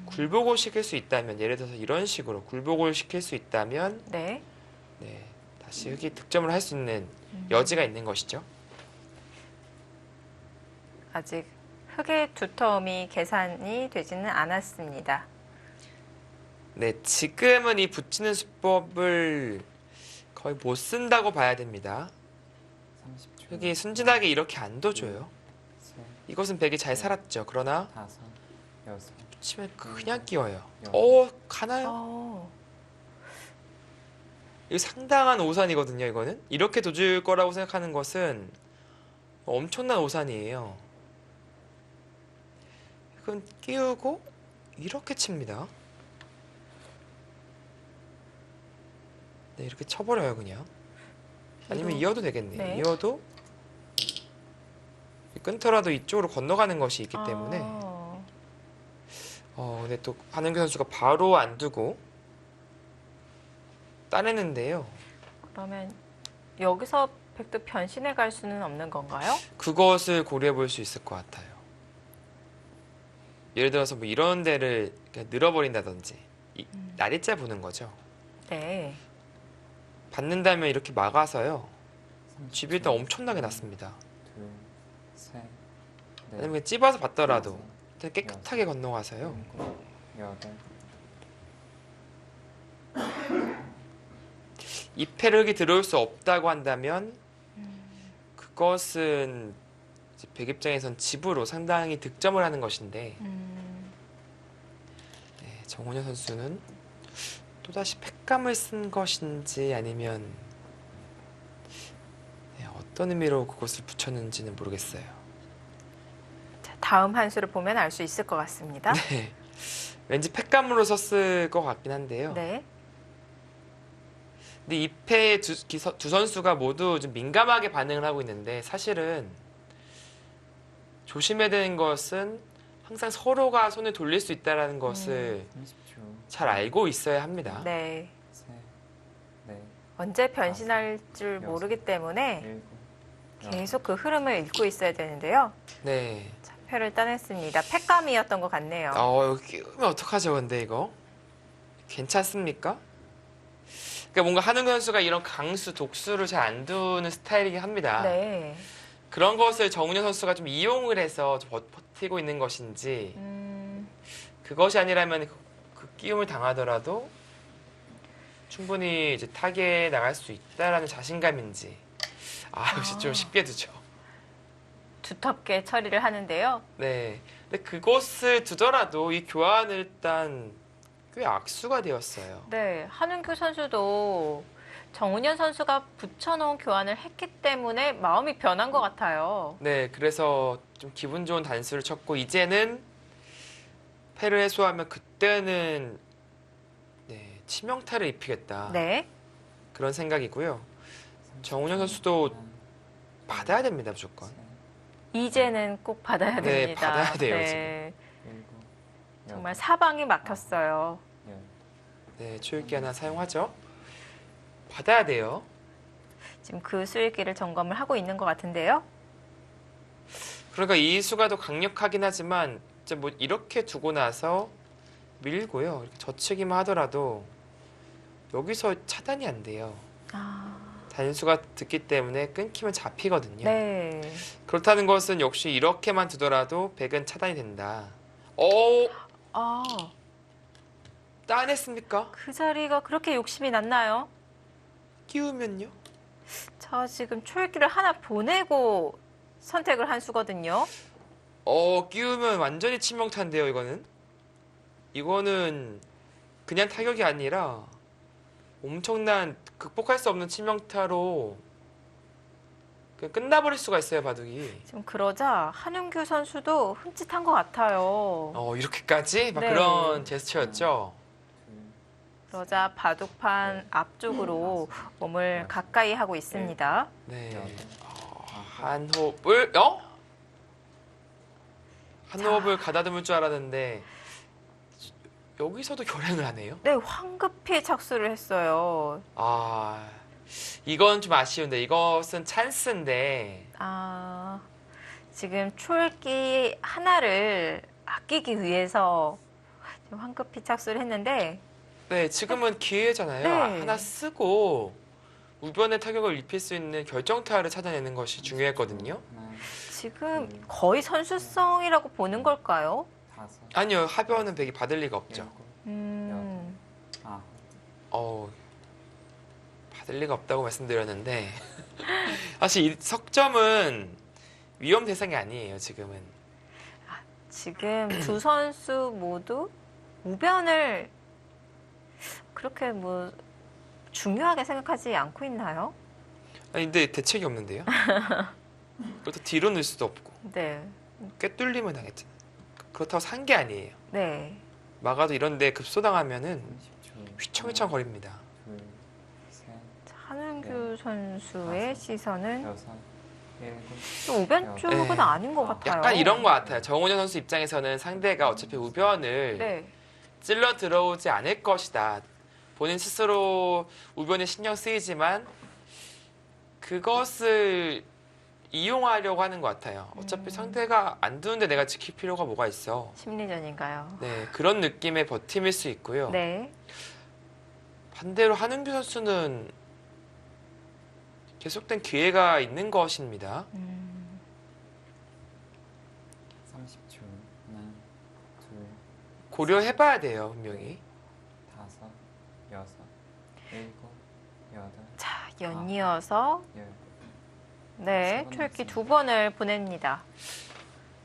굴복을 시킬 수 있다면, 예를 들어서 이런 식으로 굴복을 시킬 수 있다면 네. 네, 다시 흑이 득점을 할 수 있는 여지가 있는 것이죠. 아직 흑의 두터움이 계산이 되지는 않았습니다. 네, 지금은 이 붙이는 수법을 거의 못 쓴다고 봐야 됩니다. 30초. 흑이 순진하게 이렇게 안 둬줘요. 셋, 이것은 백이 잘 살았죠. 그러나 다섯, 여섯, 치면 그냥 끼워요. 여덟. 가나요? 어, 이거 상당한 오산이거든요, 이거는. 이렇게 도줄 거라고 생각하는 것은 엄청난 오산이에요. 이건 끼우고 이렇게 칩니다. 네, 이렇게 쳐버려요, 그냥. 아니면 그래도- 이어도 되겠네요. 네. 이어도 끊더라도 이쪽으로 건너가는 것이 있기 때문에. 근데 또 한은규 선수가 바로 안 두고 따내는데요. 그러면 여기서 백도 변신해 갈 수는 없는 건가요? 그것을 고려해 볼 수 있을 것 같아요. 예를 들어서 뭐 이런 데를 그냥 늘어버린다든지 날이자 부는 거죠. 네. 받는다면 이렇게 막아서요. 30초. 집이 일단 엄청나게 났습니다. 둘, 셋, 넷, 아니면 그냥 찝어서 받더라도 다섯, 일단 깨끗하게 건너가서요. 일곱, 여덟. 이 패력이 들어올 수 없다고 한다면 그것은 이제 백 입장에선 집으로 상당히 득점을 하는 것인데 네, 정훈현 선수는 또다시 팩감을 쓴 것인지 아니면 네, 어떤 의미로 그것을 붙였는지는 모르겠어요. 자, 다음 한 수를 보면 알 수 있을 것 같습니다. 네, 왠지 팩감으로 썼을 것 같긴 한데요. 네. 근데 이 패의 두 선수가 모두 좀 민감하게 반응을 하고 있는데 사실은 조심해야 되는 것은 항상 서로가 손을 돌릴 수 있다는 것을 30초. 잘 알고 있어야 합니다. 네. 셋, 넷, 언제 변신할 줄 여섯, 모르기 때문에 일곱, 계속 그 흐름을 읽고 있어야 되는데요. 네. 자, 패를 따냈습니다. 패감이었던 것 같네요. 여기 끼우면 어떡하죠, 근데 이거? 괜찮습니까? 그러니까 뭔가 한웅 선수가 이런 강수, 독수를 잘 안 두는 스타일이긴 합니다. 네. 그런 것을 정훈현 선수가 좀 이용을 해서 좀 버티고 있는 것인지 그것이 아니라면 그 끼움을 당하더라도 충분히 이제 타겟에 나갈 수 있다라는 자신감인지 역시 좀 쉽게 두죠. 두텁게 처리를 하는데요. 네. 근데 그것을 두더라도 이 교환은 일단 꽤 악수가 되었어요. 네, 한은규 선수도 정은현 선수가 붙여놓은 교환을 했기 때문에 마음이 변한 것 같아요. 네, 그래서 좀 기분 좋은 단수를 쳤고 이제는 패를 해소하면 그때는 네, 치명타를 입히겠다. 네. 그런 생각이고요. 30초. 정훈현 선수도 하나, 받아야 됩니다, 무조건. 셋, 이제는 꼭 받아야 네, 됩니다. 받아야 돼요, 네, 일곱, 정말 여덟, 사방이 막혔어요. 열. 네, 초읽기 하나 사용하죠. 받아야 돼요. 지금 그 수익기를 점검을 하고 있는 것 같은데요. 그러니까 이 수가 더 강력하긴 하지만 이제 뭐 이렇게 두고 나서 밀고요. 이렇게 젖히기만 하더라도 여기서 차단이 안 돼요. 단수가 듣기 때문에 끊기면 잡히거든요. 네. 그렇다는 것은 역시 이렇게만 두더라도 백은 차단이 된다. 아, 따냈습니까? 그 자리가 그렇게 욕심이 났나요? 끼우면요? 자, 지금 초읽기를 하나 보내고 선택을 한 수거든요. 끼우면 완전히 치명타인데요, 이거는. 이거는 그냥 타격이 아니라 엄청난 극복할 수 없는 치명타로 그냥 끝나버릴 수가 있어요, 바둑이. 지금 그러자 한윤규 선수도 흠칫한 것 같아요. 이렇게까지? 막 네. 그런 제스처였죠. 그러자 바둑판 앞쪽으로 몸을 가까이 하고 있습니다. 네. 여덟, 한 호흡을, 한 호흡을 가다듬을 줄 알았는데, 여기서도 결행을 하네요. 네, 황급히 착수를 했어요. 이건 좀 아쉬운데, 이것은 찬스인데, 지금 초읽기 하나를 아끼기 위해서 지금 황급히 착수를 했는데, 네, 지금은 기회잖아요. 네. 하나 쓰고, 우변의 타격을 입힐 수 있는 결정타를 찾아내는 것이 중요했거든요. 하나, 지금 거의 선수성이라고 보는 걸까요? 다섯, 아니요, 하변은 백이 받을 리가 없죠. 음, 아홉, 받을 리가 없다고 말씀드렸는데, 사실 이 석점은 위험 대상이 아니에요, 지금은. 지금 두 선수 모두 우변을 그렇게 뭐 중요하게 생각하지 않고 있나요? 아니 근데 대책이 없는데요. 그것도 뒤로 넣을 수도 없고 네. 꿰뚫리면 당했잖아요. 그렇다고 산 게 아니에요. 네. 막아도 이런데 급소당하면은 30초. 휘청휘청 거립니다. 둘, 셋, 자, 한은규 선수의 시선은 여섯, 일곱. 좀 우변 쪽은 네. 아닌 것 같아요. 약간 이런 것 같아요. 정훈현 선수 입장에서는 상대가 어차피 우변을 네. 찔러 들어오지 않을 것이다. 본인 스스로 우변에 신경 쓰이지만 그것을 이용하려고 하는 것 같아요. 어차피 상대가 안 두는데 내가 지킬 필요가 뭐가 있어. 심리전인가요? 네, 그런 느낌의 버팀일 수 있고요. 네. 반대로 한은규 선수는 계속된 기회가 있는 것입니다. 30초. 하나, 둘, 고려해봐야 돼요, 분명히. 다섯, 여섯, 일곱, 여덟, 자, 연이어서 열. 네, 세번 초읽기 남았습니다. 2번을 보냅니다.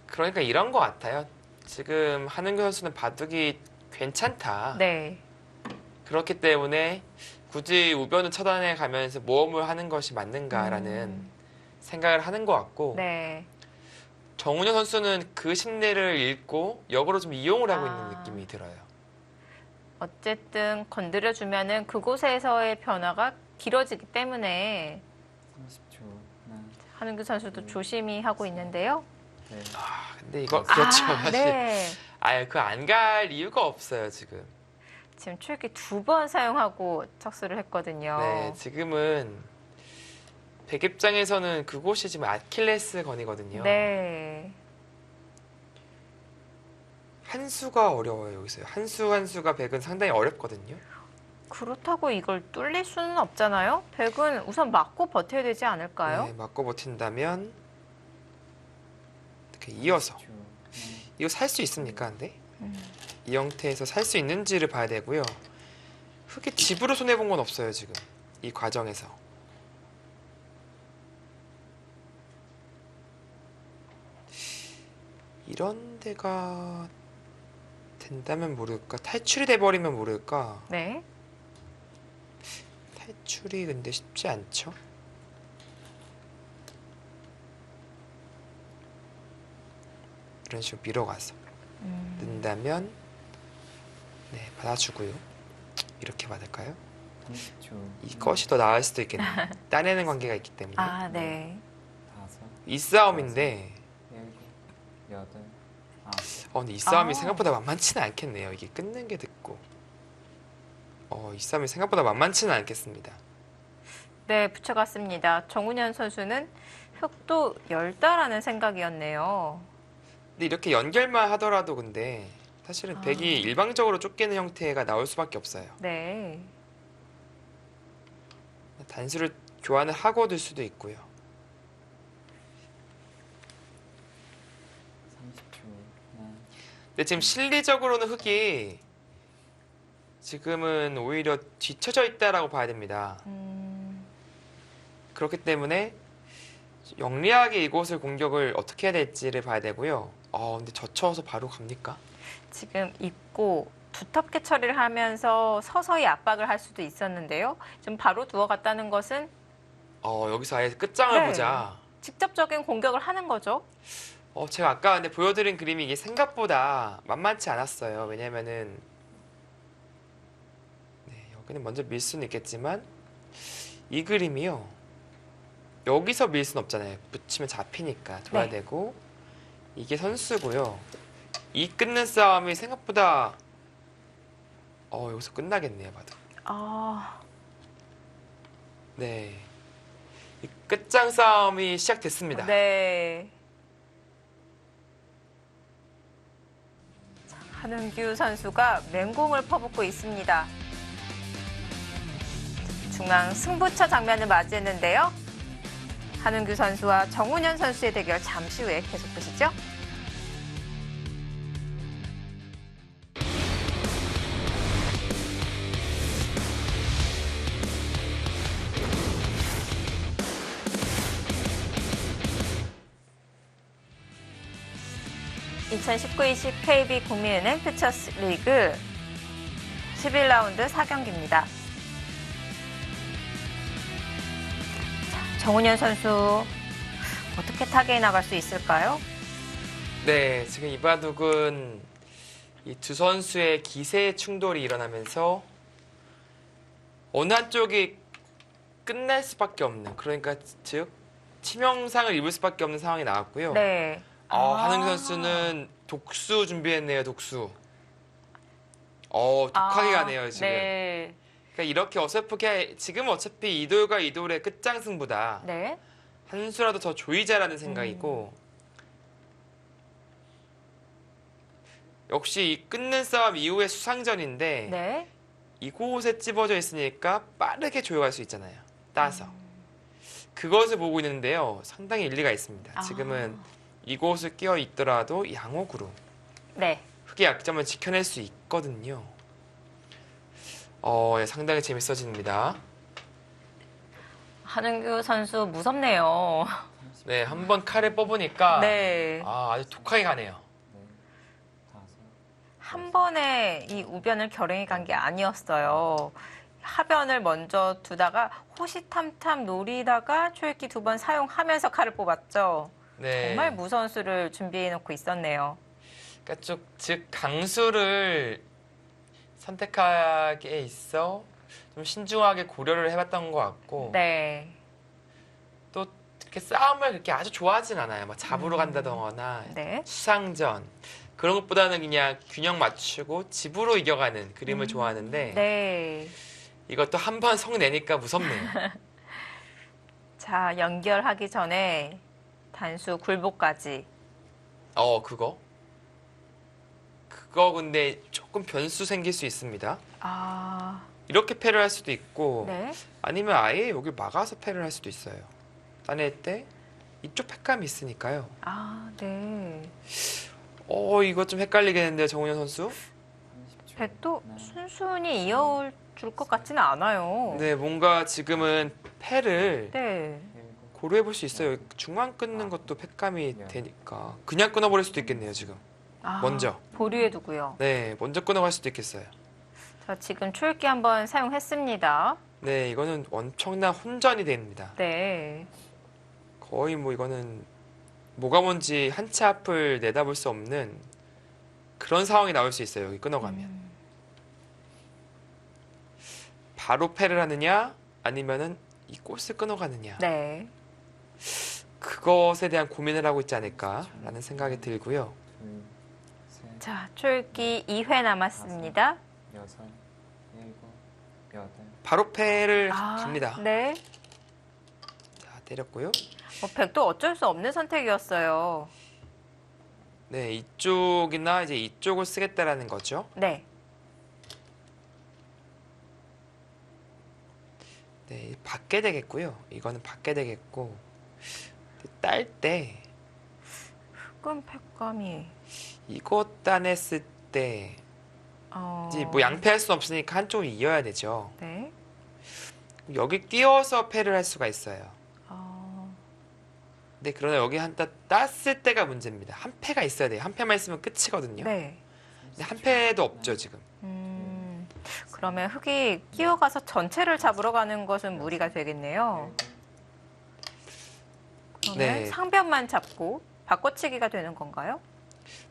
그러니까 이런 것 같아요. 지금 한은규 선수는 바둑이 괜찮다. 네. 그렇기 때문에 굳이 우변을 차단해 가면서 모험을 하는 것이 맞는가라는 생각을 하는 것 같고 네. 정훈현 선수는 그 심리를 읽고 역으로 좀 이용을 하고 아. 있는 느낌이 들어요. 어쨌든 건드려주면은 그곳에서의 변화가 길어지기 때문에 30초. 하나, 한은규 선수도 조심히 하고 있는데요. 넷, 근데 이거 그렇죠. 아, 사실. 네. 그 안 갈 이유가 없어요, 지금. 지금 초읽기 2번 사용하고 착수를 했거든요. 네, 지금은 백입장에서는 그곳이 지금 아킬레스 건이거든요. 네. 한 수가 어려워요, 여기서. 한 수가 백은 상당히 어렵거든요. 그렇다고 이걸 뚫릴 수는 없잖아요. 백은 우선 맞고 버텨야 되지 않을까요? 네, 맞고 버틴다면 이렇게 이어서 10초. 하나, 이거 살 수 있습니까, 근데? 음. 이 형태에서 살 수 있는지를 봐야 되고요. 흙이 집으로 손해본 건 없어요, 지금. 이 과정에서. 이런 데가 된다면 모를까? 탈출이 돼버리면 모를까? 네. 탈출이 근데 쉽지 않죠? 이런 식으로 밀어가서 는다면 네, 받아주고요. 이렇게 받을까요? 30초. 이것이 더 나을 수도 있겠네요. 따내는 관계가 있기 때문에. 아, 네. 다섯, 이 싸움인데 일곱, 여덟, 아홉. 근데 이 싸움이 아. 생각보다 만만치는 않겠네요. 이게 끊는 게 듣고. 이 싸움이 생각보다 만만치는 않겠습니다. 네, 붙여갔습니다. 정훈현 선수는 흙도 열다라는 생각이었네요. 근데 이렇게 연결만 하더라도 근데 사실은 백이 일방적으로 쫓기는 형태가 나올 수밖에 없어요. 네. 단수를 교환을 하고 둘 수도 있고요. 30초. 하나, 근데 지금 실리적으로는 흙이 지금은 오히려 뒤쳐져 있다라고 봐야 됩니다. 그렇기 때문에 영리하게 이곳을 공격을 어떻게 해야 될지를 봐야 되고요. 근데 젖혀서 바로 갑니까? 지금 입고 두텁게 처리를 하면서 서서히 압박을 할 수도 있었는데요. 좀 바로 두어갔다는 것은 여기서 아예 끝장을 네. 보자. 직접적인 공격을 하는 거죠. 제가 아까 근데 보여드린 그림이 이게 생각보다 만만치 않았어요. 왜냐면은 네, 여기는 먼저 밀 수는 있겠지만 이 그림이요. 여기서 밀 수는 없잖아요. 붙이면 잡히니까 둬야 네. 되고 이게 선수고요. 이 끊는 싸움이 생각보다 여기서 끝나겠네요, 봐도. 아, 네. 이 끝장 싸움이 시작됐습니다. 네. 자, 한은규 선수가 맹공을 퍼붓고 있습니다. 중앙 승부처 장면을 맞이했는데요. 한은규 선수와 정훈현 선수의 대결 잠시 후에 계속되시죠. 2019-20 KB 국민은행 퓨처스 리그 11라운드 4경기입니다. 정훈현 선수 어떻게 타개에 나갈 수 있을까요? 네, 지금 이 바둑은 이 두 선수의 기세의 충돌이 일어나면서 어느 한쪽이 끝날 수밖에 없는, 그러니까 즉 치명상을 입을 수밖에 없는 상황이 나왔고요. 네. 한흥 선수는 독수 준비했네요, 독수. 독하게 가네요, 지금. 네. 그러니까 이렇게 어설프게, 지금 어차피 이돌과 이돌의 끝장승보다 네. 한 수라도 더 조이자라는 생각이고, 역시 이 끊는 싸움 이후의 수상전인데, 네. 이곳에 찝어져 있으니까 빠르게 조여갈 수 있잖아요. 따서. 그것을 보고 있는데요. 상당히 일리가 있습니다. 지금은 이곳을 끼어 있더라도 양옥으로 네. 흑의 약점을 지켜낼 수 있거든요. 예, 상당히 재밌어집니다. 한은규 선수 무섭네요. 네, 한번 칼을 뽑으니까 네. 아주 독하게 가네요. 네. 5, 한 번에 이 우변을 결행이 간 게 아니었어요. 하변을 먼저 두다가 호시탐탐 노리다가 초읽기 2번 사용하면서 칼을 뽑았죠. 네. 정말 무서운 수를 준비해 놓고 있었네요. 그러니까 즉 강수를 선택하기에 있어 좀 신중하게 고려를 해봤던 것 같고, 네. 또 이렇게 싸움을 그렇게 아주 좋아하진 않아요. 막 잡으러 간다거나 네. 수상전 그런 것보다는 그냥 균형 맞추고 집으로 이겨가는 그림을 좋아하는데, 네. 이것도 한 번 성 내니까 무섭네요. 자, 연결하기 전에 단수 굴복까지. 그거 근데 조금 변수 생길 수 있습니다. 이렇게 패를 할 수도 있고, 네. 아니면 아예 여기 막아서 패를 할 수도 있어요. 따낼 때 이쪽 패감이 있으니까요. 네. 이거 좀 헷갈리겠는데요, 정훈현 선수? 30초. 백도 네. 순순히 이어줄 것 같지는 않아요. 네, 뭔가 지금은 패를 네. 7, 고려해 볼 수 있어요. 중앙 끊는 것도 패감이 되니까 그냥 끊어버릴 수도 있겠네요, 지금. 먼저. 보류해 두고요. 네, 먼저 끊어갈 수도 있겠어요. 자, 지금 초읽기 한번 사용했습니다. 네, 이거는 엄청난 혼전이 됩니다. 네. 거의 뭐 이거는 뭐가 뭔지 한 치 앞을 내다볼 수 없는 그런 상황이 나올 수 있어요, 여기 끊어가면. 바로 패를 하느냐, 아니면은 이 꽃을 끊어가느냐. 네. 그것에 대한 고민을 하고 있지 않을까라는 생각이 들고요. 2, 3, 자, 초읽기 2회 남았습니다. 6, 7, 8. 바로 패를 갑니다. 네. 자, 때렸고요. 백도 어쩔 수 없는 선택이었어요. 네, 이쪽이나 이제 이쪽을 쓰겠다라는 거죠. 네. 네, 받게 되겠고요. 이거는 받게 되겠고, 딸 때 흑은 팩감이. 이거 따냈을 때 이제 뭐 양패할 수는 없으니까 한쪽을 이어야 되죠. 네. 여기 끼워서 패를 할 수가 있어요. 어, 근데 그러나 여기 한타 땄을 때가 문제입니다. 한 패가 있어야 돼요. 한 패만 있으면 끝이거든요. 네. 근데 한 패도 없죠, 지금. 그러면 흑이 끼어가서 전체를 잡으러 가는 것은 무리가 되겠네요. 그러면 네. 상변만 잡고 바꿔치기가 되는 건가요?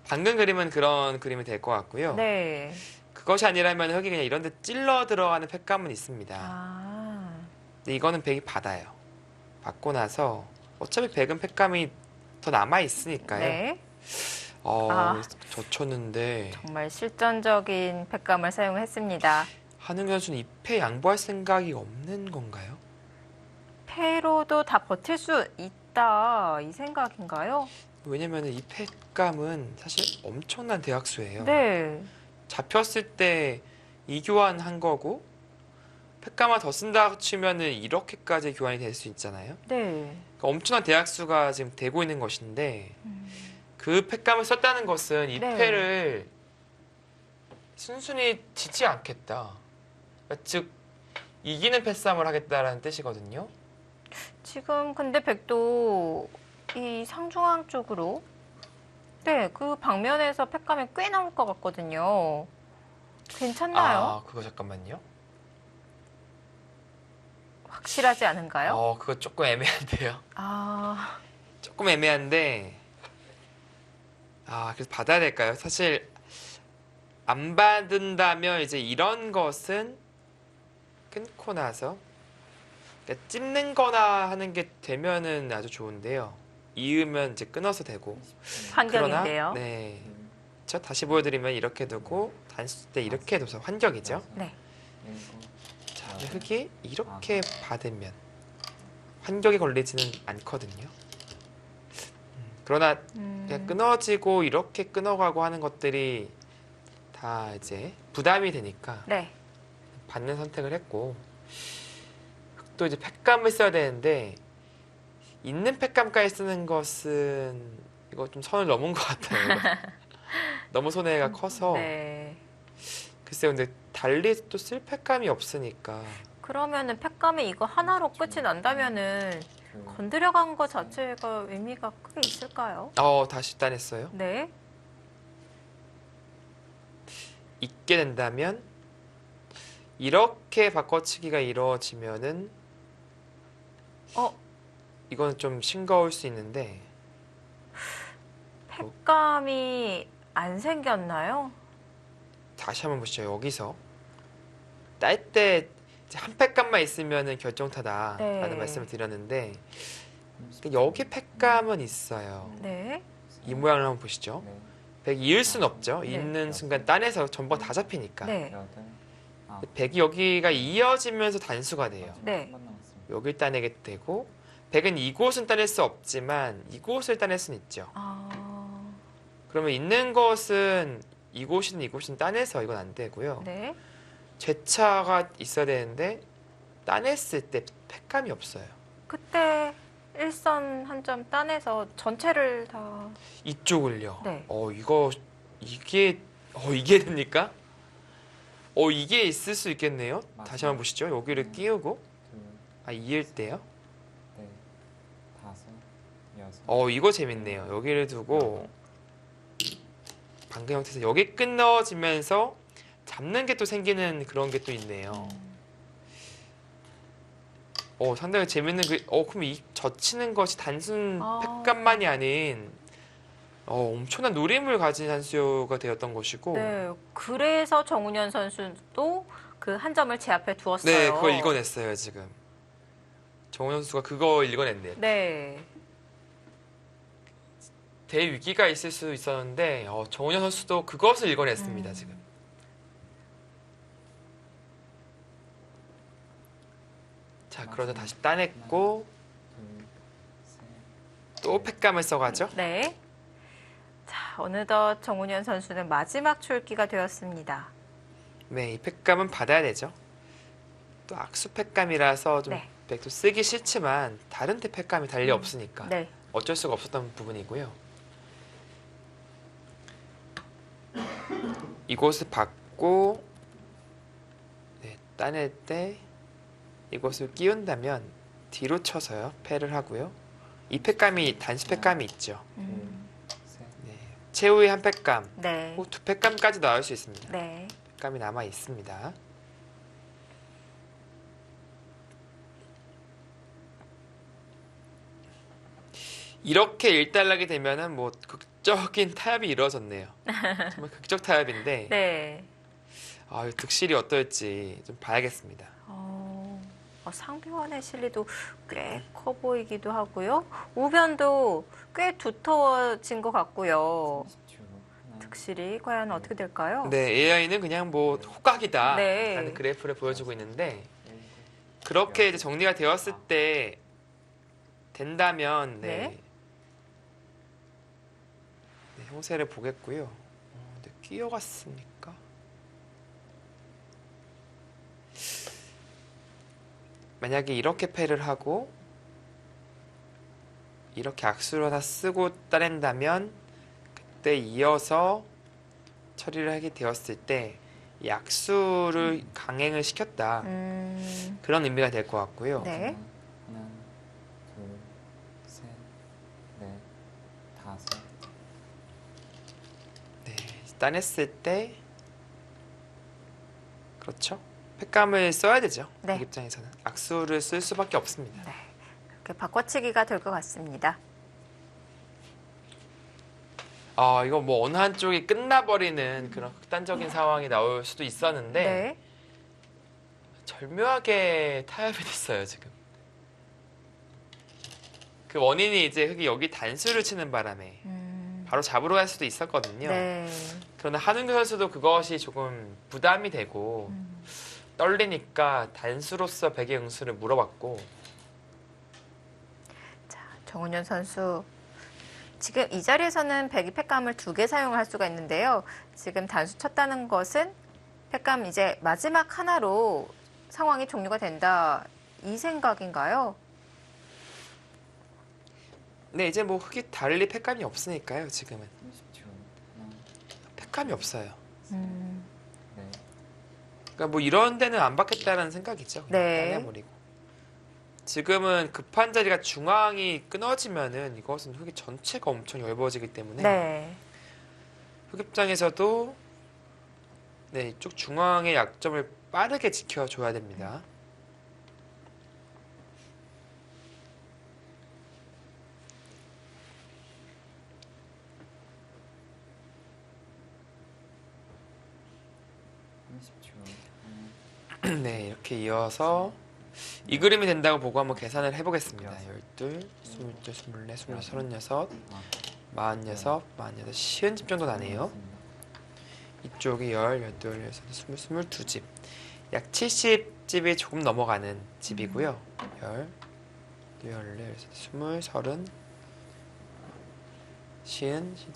방금 그림은 그런 그림이 될 것 같고요. 네. 그것이 아니라면 흑이 그냥 이런 데 찔러 들어가는 패감은 있습니다. 근데 이거는 백이 받아요. 받고 나서 어차피 백은 패감이 더 남아 있으니까요. 네. 젖혔는데 정말 실전적인 팩감을 사용했습니다. 한흥 선수는 이 패 양보할 생각이 없는 건가요? 패로도 다 버틸 수 있다 이 생각인가요? 왜냐면 이 패감은 사실 엄청난 대학수예요. 네. 잡혔을 때 이교환한 거고 패감을 더 쓴다 치면은 이렇게까지 교환이 될 수 있잖아요. 네. 그러니까 엄청난 대학수가 지금 되고 있는 것인데 그 패감을 썼다는 것은 이 네. 패를 순순히 지지 않겠다. 그러니까 즉 이기는 패싸움을 하겠다라는 뜻이거든요. 지금 근데 백도 이 상중앙 쪽으로 네, 그 방면에서 팩감이 꽤 나올 것 같거든요. 괜찮나요? 아, 그거 잠깐만요. 확실하지 않은가요? 그거 조금 애매한데요. 아, 조금 애매한데, 그래서 받아야 될까요? 사실 안 받은다면 이제 이런 것은 끊고 나서 그러니까 찝는 거나 하는 게 되면은 아주 좋은데요. 이으면 이제 끊어서 되고. 환경인데요. 그러나, 네. 저 다시 보여드리면 이렇게 두고 단수 때 이렇게 둬서 환경이죠. 네. 자, 근데 흙이 이렇게 받으면 환경에 걸리지는 않거든요. 그러나 그냥 끊어지고 이렇게 끊어가고 하는 것들이 다 이제 부담이 되니까 네. 받는 선택을 했고, 또 이제 팩감을 써야 되는데 있는 팩감까지 쓰는 것은 이거 좀 선을 넘은 것 같아요. 이거. 너무 손해가 커서. 네. 글쎄요, 근데 달리 또 쓸 팩감이 없으니까. 그러면은 팩감이 이거 하나로 끝이 난다면은 건드려간 거 자체가 의미가 크게 있을까요? 다시 따냈어요. 네. 있게 된다면 이렇게 바꿔치기가 이루어지면은 이거는 좀 싱거울 수 있는데 팩감이 안 생겼나요? 다시 한번 보시죠. 여기서 딸 때 한 팩감만 있으면은 결정타다라는 네. 말씀을 드렸는데 여기 팩감은 있어요. 네. 이 모양을 한번 보시죠. 100 이을 순 없죠. 네. 있는 순간 따내서 전부 다 잡히니까. 네. 100이 여기가 이어지면서 단수가 돼요. 네. 여길 따내게 되고 100은 이곳은 따낼 수 없지만 이곳을 따낼 수는 있죠. 아, 그러면 있는 것은 이곳은 따내서 이건 안 되고요. 네. 죄차가 있어야 되는데 따냈을 때 팩감이 없어요. 그때 일선 한 점 따내서 전체를 다. 이쪽을요. 네. 이게 됩니까? 이게 있을 수 있겠네요. 다시 한번 보시죠. 여기를 끼우고 이을 때요. 이거 재밌네요. 여기를 두고 방금 형태에서 여기 끊어지면서 잡는 게 또 생기는 그런 게 또 있네요. 상당히 재밌는 그럼 이 젖히는 것이 단순 팩감만이 아닌 엄청난 노림을 가진 한 수가 되었던 것이고. 네. 그래서 정훈현 선수도 그 한 점을 제 앞에 두었어요. 네, 그걸 읽어냈어요, 지금. 정훈 선수가 그거 읽어냈네요. 네. 대위기가 있을 수 있었는데 정훈현 선수도 그것을 읽어냈습니다, 지금. 자, 그러자 다시 따냈고 또 팩감을 써가죠. 네. 자, 어느덧 정훈현 선수는 마지막 출기가 되었습니다. 네, 이 팩감은 받아야 되죠. 또 악수 팩감이라서 좀 네. 백도 쓰기 싫지만 다른 데 팩감이 달리 없으니까 네. 어쩔 수가 없었던 부분이고요. 이곳을 받고 따낼 때 이것을 끼운다면 뒤로 쳐서요. 패를 하고요. 이 팩감이 단수 팩감이 있죠. 최후의 한 팩감, 네. 두 팩감까지 나올 수 있습니다. 네. 팩감이 남아 있습니다. 이렇게 일단락이 되면은 뭐 극적인 타협이 이루어졌네요. 정말 극적 타협인데 네. 득실이 어떨지 좀 봐야겠습니다. 상비원의 실리도 꽤 커 보이기도 하고요. 우변도 꽤 두터워진 것 같고요. 득실이 과연 어떻게 될까요? 네, AI는 그냥 뭐 호각이다 네. 라는 그래프를 보여주고 있는데 그렇게 이제 정리가 되었을 때 된다면 네. 형세를 보겠고요. 근데 끼어갔습니까? 만약에 이렇게 패를 하고 이렇게 악수를 하나 쓰고 따낸다면 그때 이어서 처리를 하게 되었을 때 이 악수를 강행을 시켰다. 그런 의미가 될 것 같고요. 네. 하나, 둘, 셋, 넷, 다섯, 따냈을 때 그렇죠. 팩감을 써야 되죠. 네. 백 입장에서는 악수를 쓸 수밖에 없습니다. 네. 그렇게 바꿔치기가 될 것 같습니다. 이거 뭐 어느 한쪽이 끝나버리는 그런 극단적인 상황이 나올 수도 있었는데 네. 절묘하게 타협이 됐어요 지금. 그 원인이 이제 흑이 여기 단수를 치는 바람에 바로 잡으러 갈 수도 있었거든요. 네. 그러나 한웅규 선수도 그것이 조금 부담이 되고 떨리니까 단수로서 백의 응수를 물어봤고 자, 정은현 선수. 지금 이 자리에서는 백이 팩감을 2개 사용할 수가 있는데요. 지금 단수 쳤다는 것은 팩감 이제 마지막 하나로 상황이 종료가 된다. 이 생각인가요? 네 이제 뭐 흑이 달리 팩감이 없으니까요 지금은 30초. 하나, 팩감이 없어요. 네. 그러니까 뭐 이런 데는 안 받겠다는 생각이죠. 그냥 네. 따내버리고. 지금은 급한 자리가 중앙이 끊어지면은 이것은 흑이 전체가 엄청 얇아지기 때문에 네. 흑 입장에서도 네 이쪽 중앙의 약점을 빠르게 지켜줘야 됩니다. 네 이렇게 이어서 이 그림이 된다고 보고 한번 계산을 해보겠습니다. 12, 22, 24, 26, 36, 46, 50집 정도 나네요. 이쪽이 10, 12, 16, 22집. 약 70집이 조금 넘어가는 집이고요. 10, 14,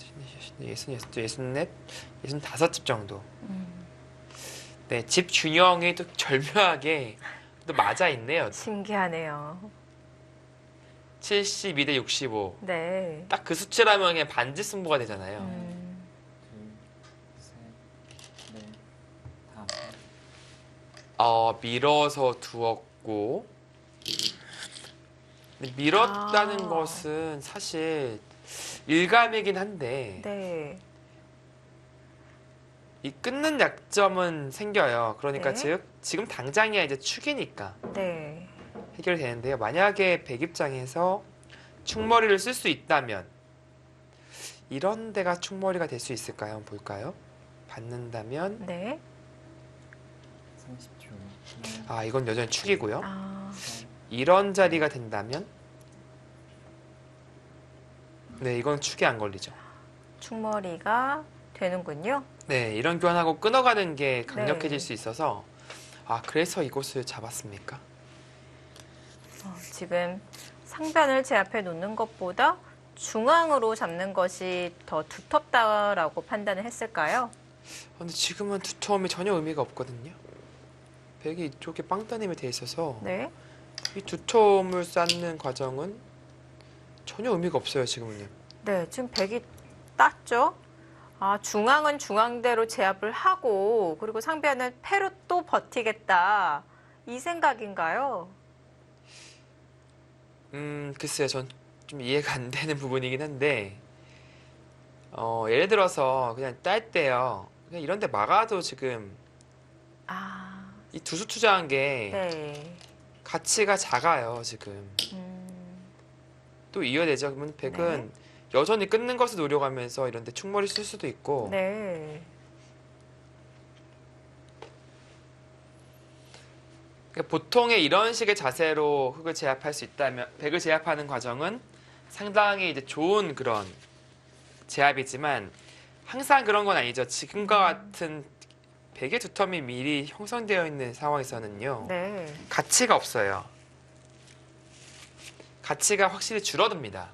20, 30, 64, 65집 정도. 네, 집 균형이 또 절묘하게 또 맞아 있네요. 신기하네요. 72대 65. 네. 딱 그 수치라면 그냥 반지 승부가 되잖아요. 둘, 셋, 넷, 다섯. 밀어서 두었고. 근데 밀었다는 아. 것은 사실 일감이긴 한데 네. 이 끊는 약점은 생겨요. 그러니까 네. 즉 지금 당장이야 이제 축이니까 네. 해결이 되는데요. 만약에 백 입장에서 축머리를 쓸 수 있다면 이런 데가 축머리가 될 수 있을까요? 한번 볼까요? 받는다면 네. 30초. 아 이건 여전히 축이고요. 아. 이런 자리가 된다면 네 이건 축이 안 걸리죠. 충머리가 되는군요. 네 이런 교환하고 끊어가는 게 강력해질 네. 수 있어서 그래서 이곳을 잡았습니까? 지금 상변을 제 앞에 놓는 것보다 중앙으로 잡는 것이 더 두텁다라고 판단을 했을까요? 근데 지금은 두터움이 전혀 의미가 없거든요. 백이 이쪽에 빵 따님이 돼 있어서 네. 이 두터움을 쌓는 과정은 전혀 의미가 없어요 지금은요. 네, 지금 백이 땄죠. 중앙은 중앙대로 제압을 하고 그리고 상변은 패로 또 버티겠다. 이 생각인가요? 글쎄요. 전 좀 이해가 안 되는 부분이긴 한데 예를 들어서 그냥 딸 때요. 그냥 이런 데 막아도 지금 아, 이 두수 투자한 게 네. 가치가 작아요 지금. 또 이어되죠. 그러면 백은 여전히 끊는 것을 노려가면서 이런 데 충머리 쓸 수도 있고 네. 그러니까 보통의 이런 식의 자세로 흑을 제압할 수 있다면 백을 제압하는 과정은 상당히 이제 좋은 그런 제압이지만 항상 그런 건 아니죠. 지금과 같은 백의 두텀이 미리 형성되어 있는 상황에서는요. 네. 가치가 없어요. 가치가 확실히 줄어듭니다.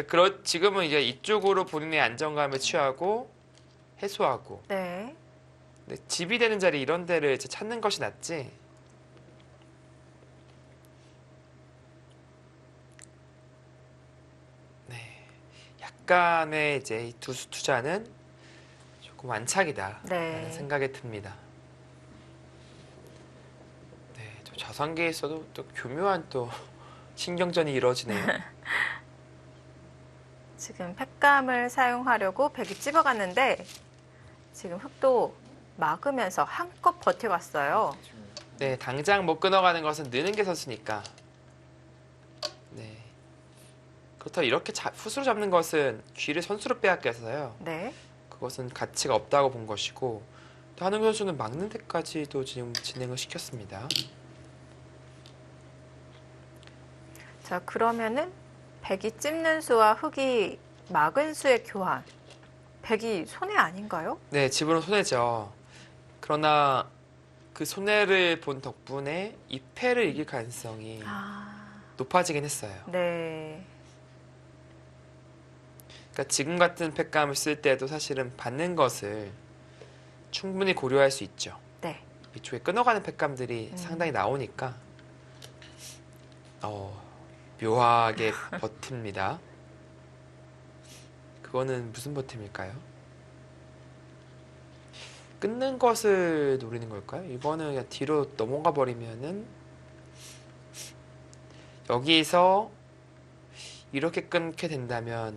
그러니까 지금은 이제 이쪽으로 본인의 안정감을 취하고 해소하고 네. 근데 집이 되는 자리 이런 데를 이제 찾는 것이 낫지. 네, 약간의 이제 이 두수 투자는 조금 안착이다라는 네. 생각이 듭니다. 네, 저 자산계에 있어도 또 교묘한 또 신경전이 이루어지네요. 지금 팩감을 사용하려고 백이 집어갔는데 지금 흙도 막으면서 한껏 버텨왔어요. 네, 당장 못 끊어가는 것은 느는 게 선수니까. 네. 그렇다고 이렇게 붓으로 잡는 것은 귀를 선수로 빼앗겨서요. 네. 그것은 가치가 없다고 본 것이고 또 한웅 선수는 막는 데까지도 지금 진행을 시켰습니다. 자, 그러면은 백이 찝는 수와 흙이 막은 수의 교환. 백이 손해 아닌가요? 네, 집으로는 손해죠. 그러나 그 손해를 본 덕분에 이 패를 이길 가능성이 아, 높아지긴 했어요. 네. 그러니까 지금 같은 팩감을 쓸 때도 사실은 받는 것을 충분히 고려할 수 있죠. 네. 이쪽에 끊어가는 팩감들이 상당히 나오니까 묘하게 버팁니다. 그거는 무슨 버팀일까요? 끊는 것을 노리는 걸까요? 이거는 그냥 뒤로 넘어가 버리면은 여기서 이렇게 끊게 된다면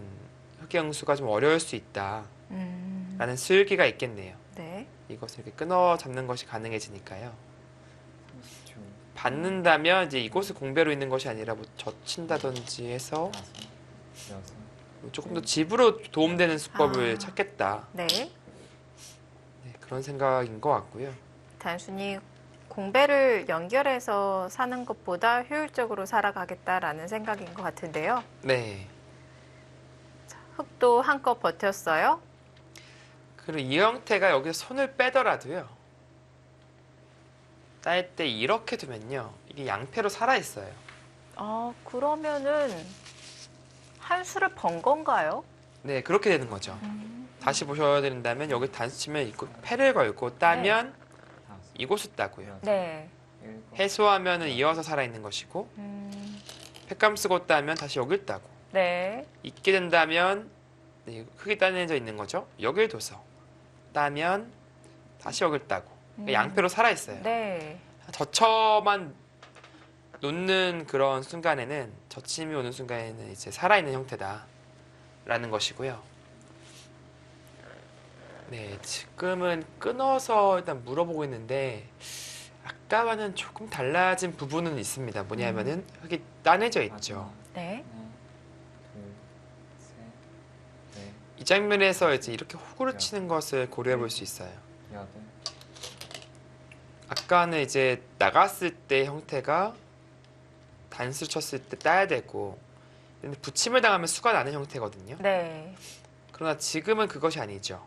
흑영수가 좀 어려울 수 있다 라는 수일기가 있겠네요. 네. 이것을 이렇게 끊어 잡는 것이 가능해지니까요. 30초. 받는다면 이제 이곳을 공배로 있는 것이 아니라 뭐 젖힌다든지 해서 5, 6. 조금 더 집으로 도움되는 수법을 아. 찾겠다. 네. 네, 그런 생각인 것 같고요. 단순히 공배를 연결해서 사는 것보다 효율적으로 살아가겠다라는 생각인 것 같은데요. 네. 흙도 한껏 버텼어요. 그리고 이 형태가 여기서 손을 빼더라도요. 딸 때 이렇게 두면요. 이게 양패로 살아있어요. 그러면은 한 수를 번 건가요? 네, 그렇게 되는 거죠. 다시 보셔야 된다면 여기 단수 치면 이거 패를 걸고 따면 5, 이곳을 따고요. 네. 7. 해소하면은 이어서 살아있는 것이고 팩감 쓰고 따면 다시 여길 따고 네. 있게 된다면 네, 흙이 따내져 있는 거죠. 여길 둬서 따면 다시 여길 따고 그러니까 양패로 살아있어요. 네. 젖혀만 놓는 그런 순간에는 젖힘이 오는 순간에는 이제 살아있는 형태다라는 것이고요. 네, 지금은 끊어서 일단 물어보고 있는데 아까와는 조금 달라진 부분은 있습니다. 뭐냐면은 흙이 따내져 있죠. 네. 하나, 둘, 셋, 넷, 이 장면에서 이제 이렇게 호구를 치는 것을 고려해 볼 수 있어요. 8. 아까는 이제 나갔을 때 형태가 단수를 쳤을 때 따야 되고 근데 붙임을 당하면 수가 나는 형태거든요. 네. 그러나 지금은 그것이 아니죠.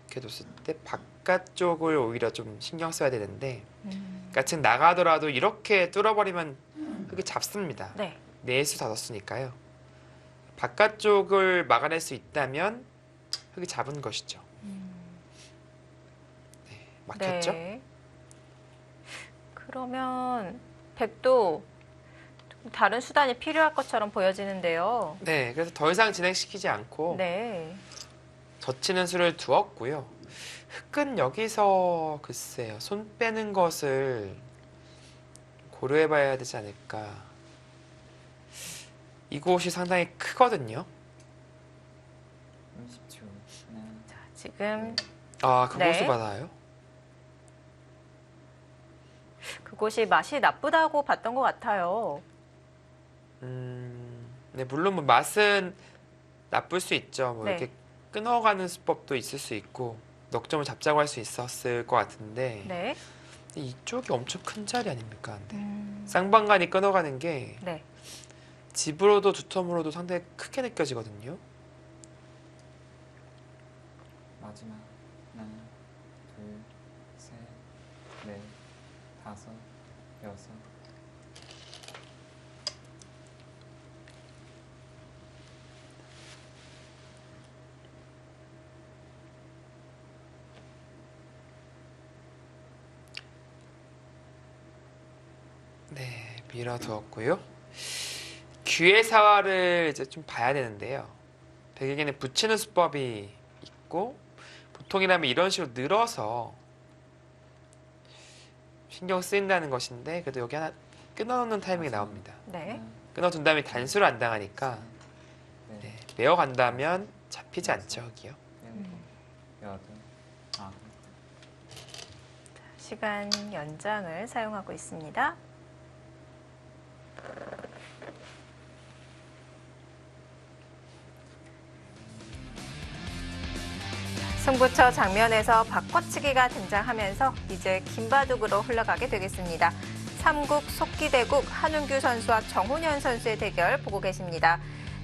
이렇게 뒀을 때 바깥쪽을 오히려 좀 신경 써야 되는데 그러니까 지금 나가더라도 이렇게 뚫어버리면 흙이 잡습니다. 네. 네수 다 넣었으니까요. 바깥쪽을 막아낼 수 있다면 흙이 잡은 것이죠. 네, 막혔죠? 네. 그러면 백도 좀 다른 수단이 필요할 것처럼 보여지는데요. 네, 그래서 더 이상 진행시키지 않고 네. 젖히는 수를 두었고요. 흙은 여기서 글쎄요. 손 빼는 것을 고려해봐야 되지 않을까. 이곳이 상당히 크거든요. 30초. 하나, 지금 아, 그곳을 네. 받아요? 그곳이 맛이 나쁘다고 봤던 것 같아요. 네, 물론 뭐 맛은 나쁠 수 있죠. 뭐 네. 이렇게 끊어가는 수법도 있을 수 있고 넉점을 잡자고 할 수 있었을 것 같은데 네. 이쪽이 엄청 큰 자리 아닙니까? 근데 음, 쌍방간이 끊어가는 게 네. 집으로도 두텀으로도 상당히 크게 느껴지거든요. 마지막. 하나, 둘, 셋, 넷, 5, 6. 네, 밀어두었고요. 귀의 사활을 이제 좀 봐야 되는데요. 백에게는 붙이는 수법이 있고 보통이라면 이런 식으로 늘어서 신경 쓰인다는 것인데 그래도 여기 하나 끊어놓는 타이밍이 나옵니다. 네. 하나, 끊어둔다면 단수를 안 당하니까 네. 네, 메어간다면 잡히지 않죠, 여기요. 일곱, 여덟, 아홉. 시간 연장을 사용하고 있습니다. 승부처 장면에서 바꿔치기가 등장하면서 이제 김바둑으로 흘러가게 되겠습니다. 삼국 속기대국 한웅규 선수와 정훈현 선수의 대결 보고 계십니다.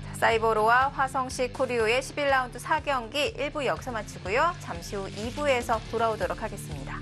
자, 사이버로와 화성시 코리오의 11라운드 4경기 1부 여기서 마치고요. 잠시 후 2부에서 돌아오도록 하겠습니다.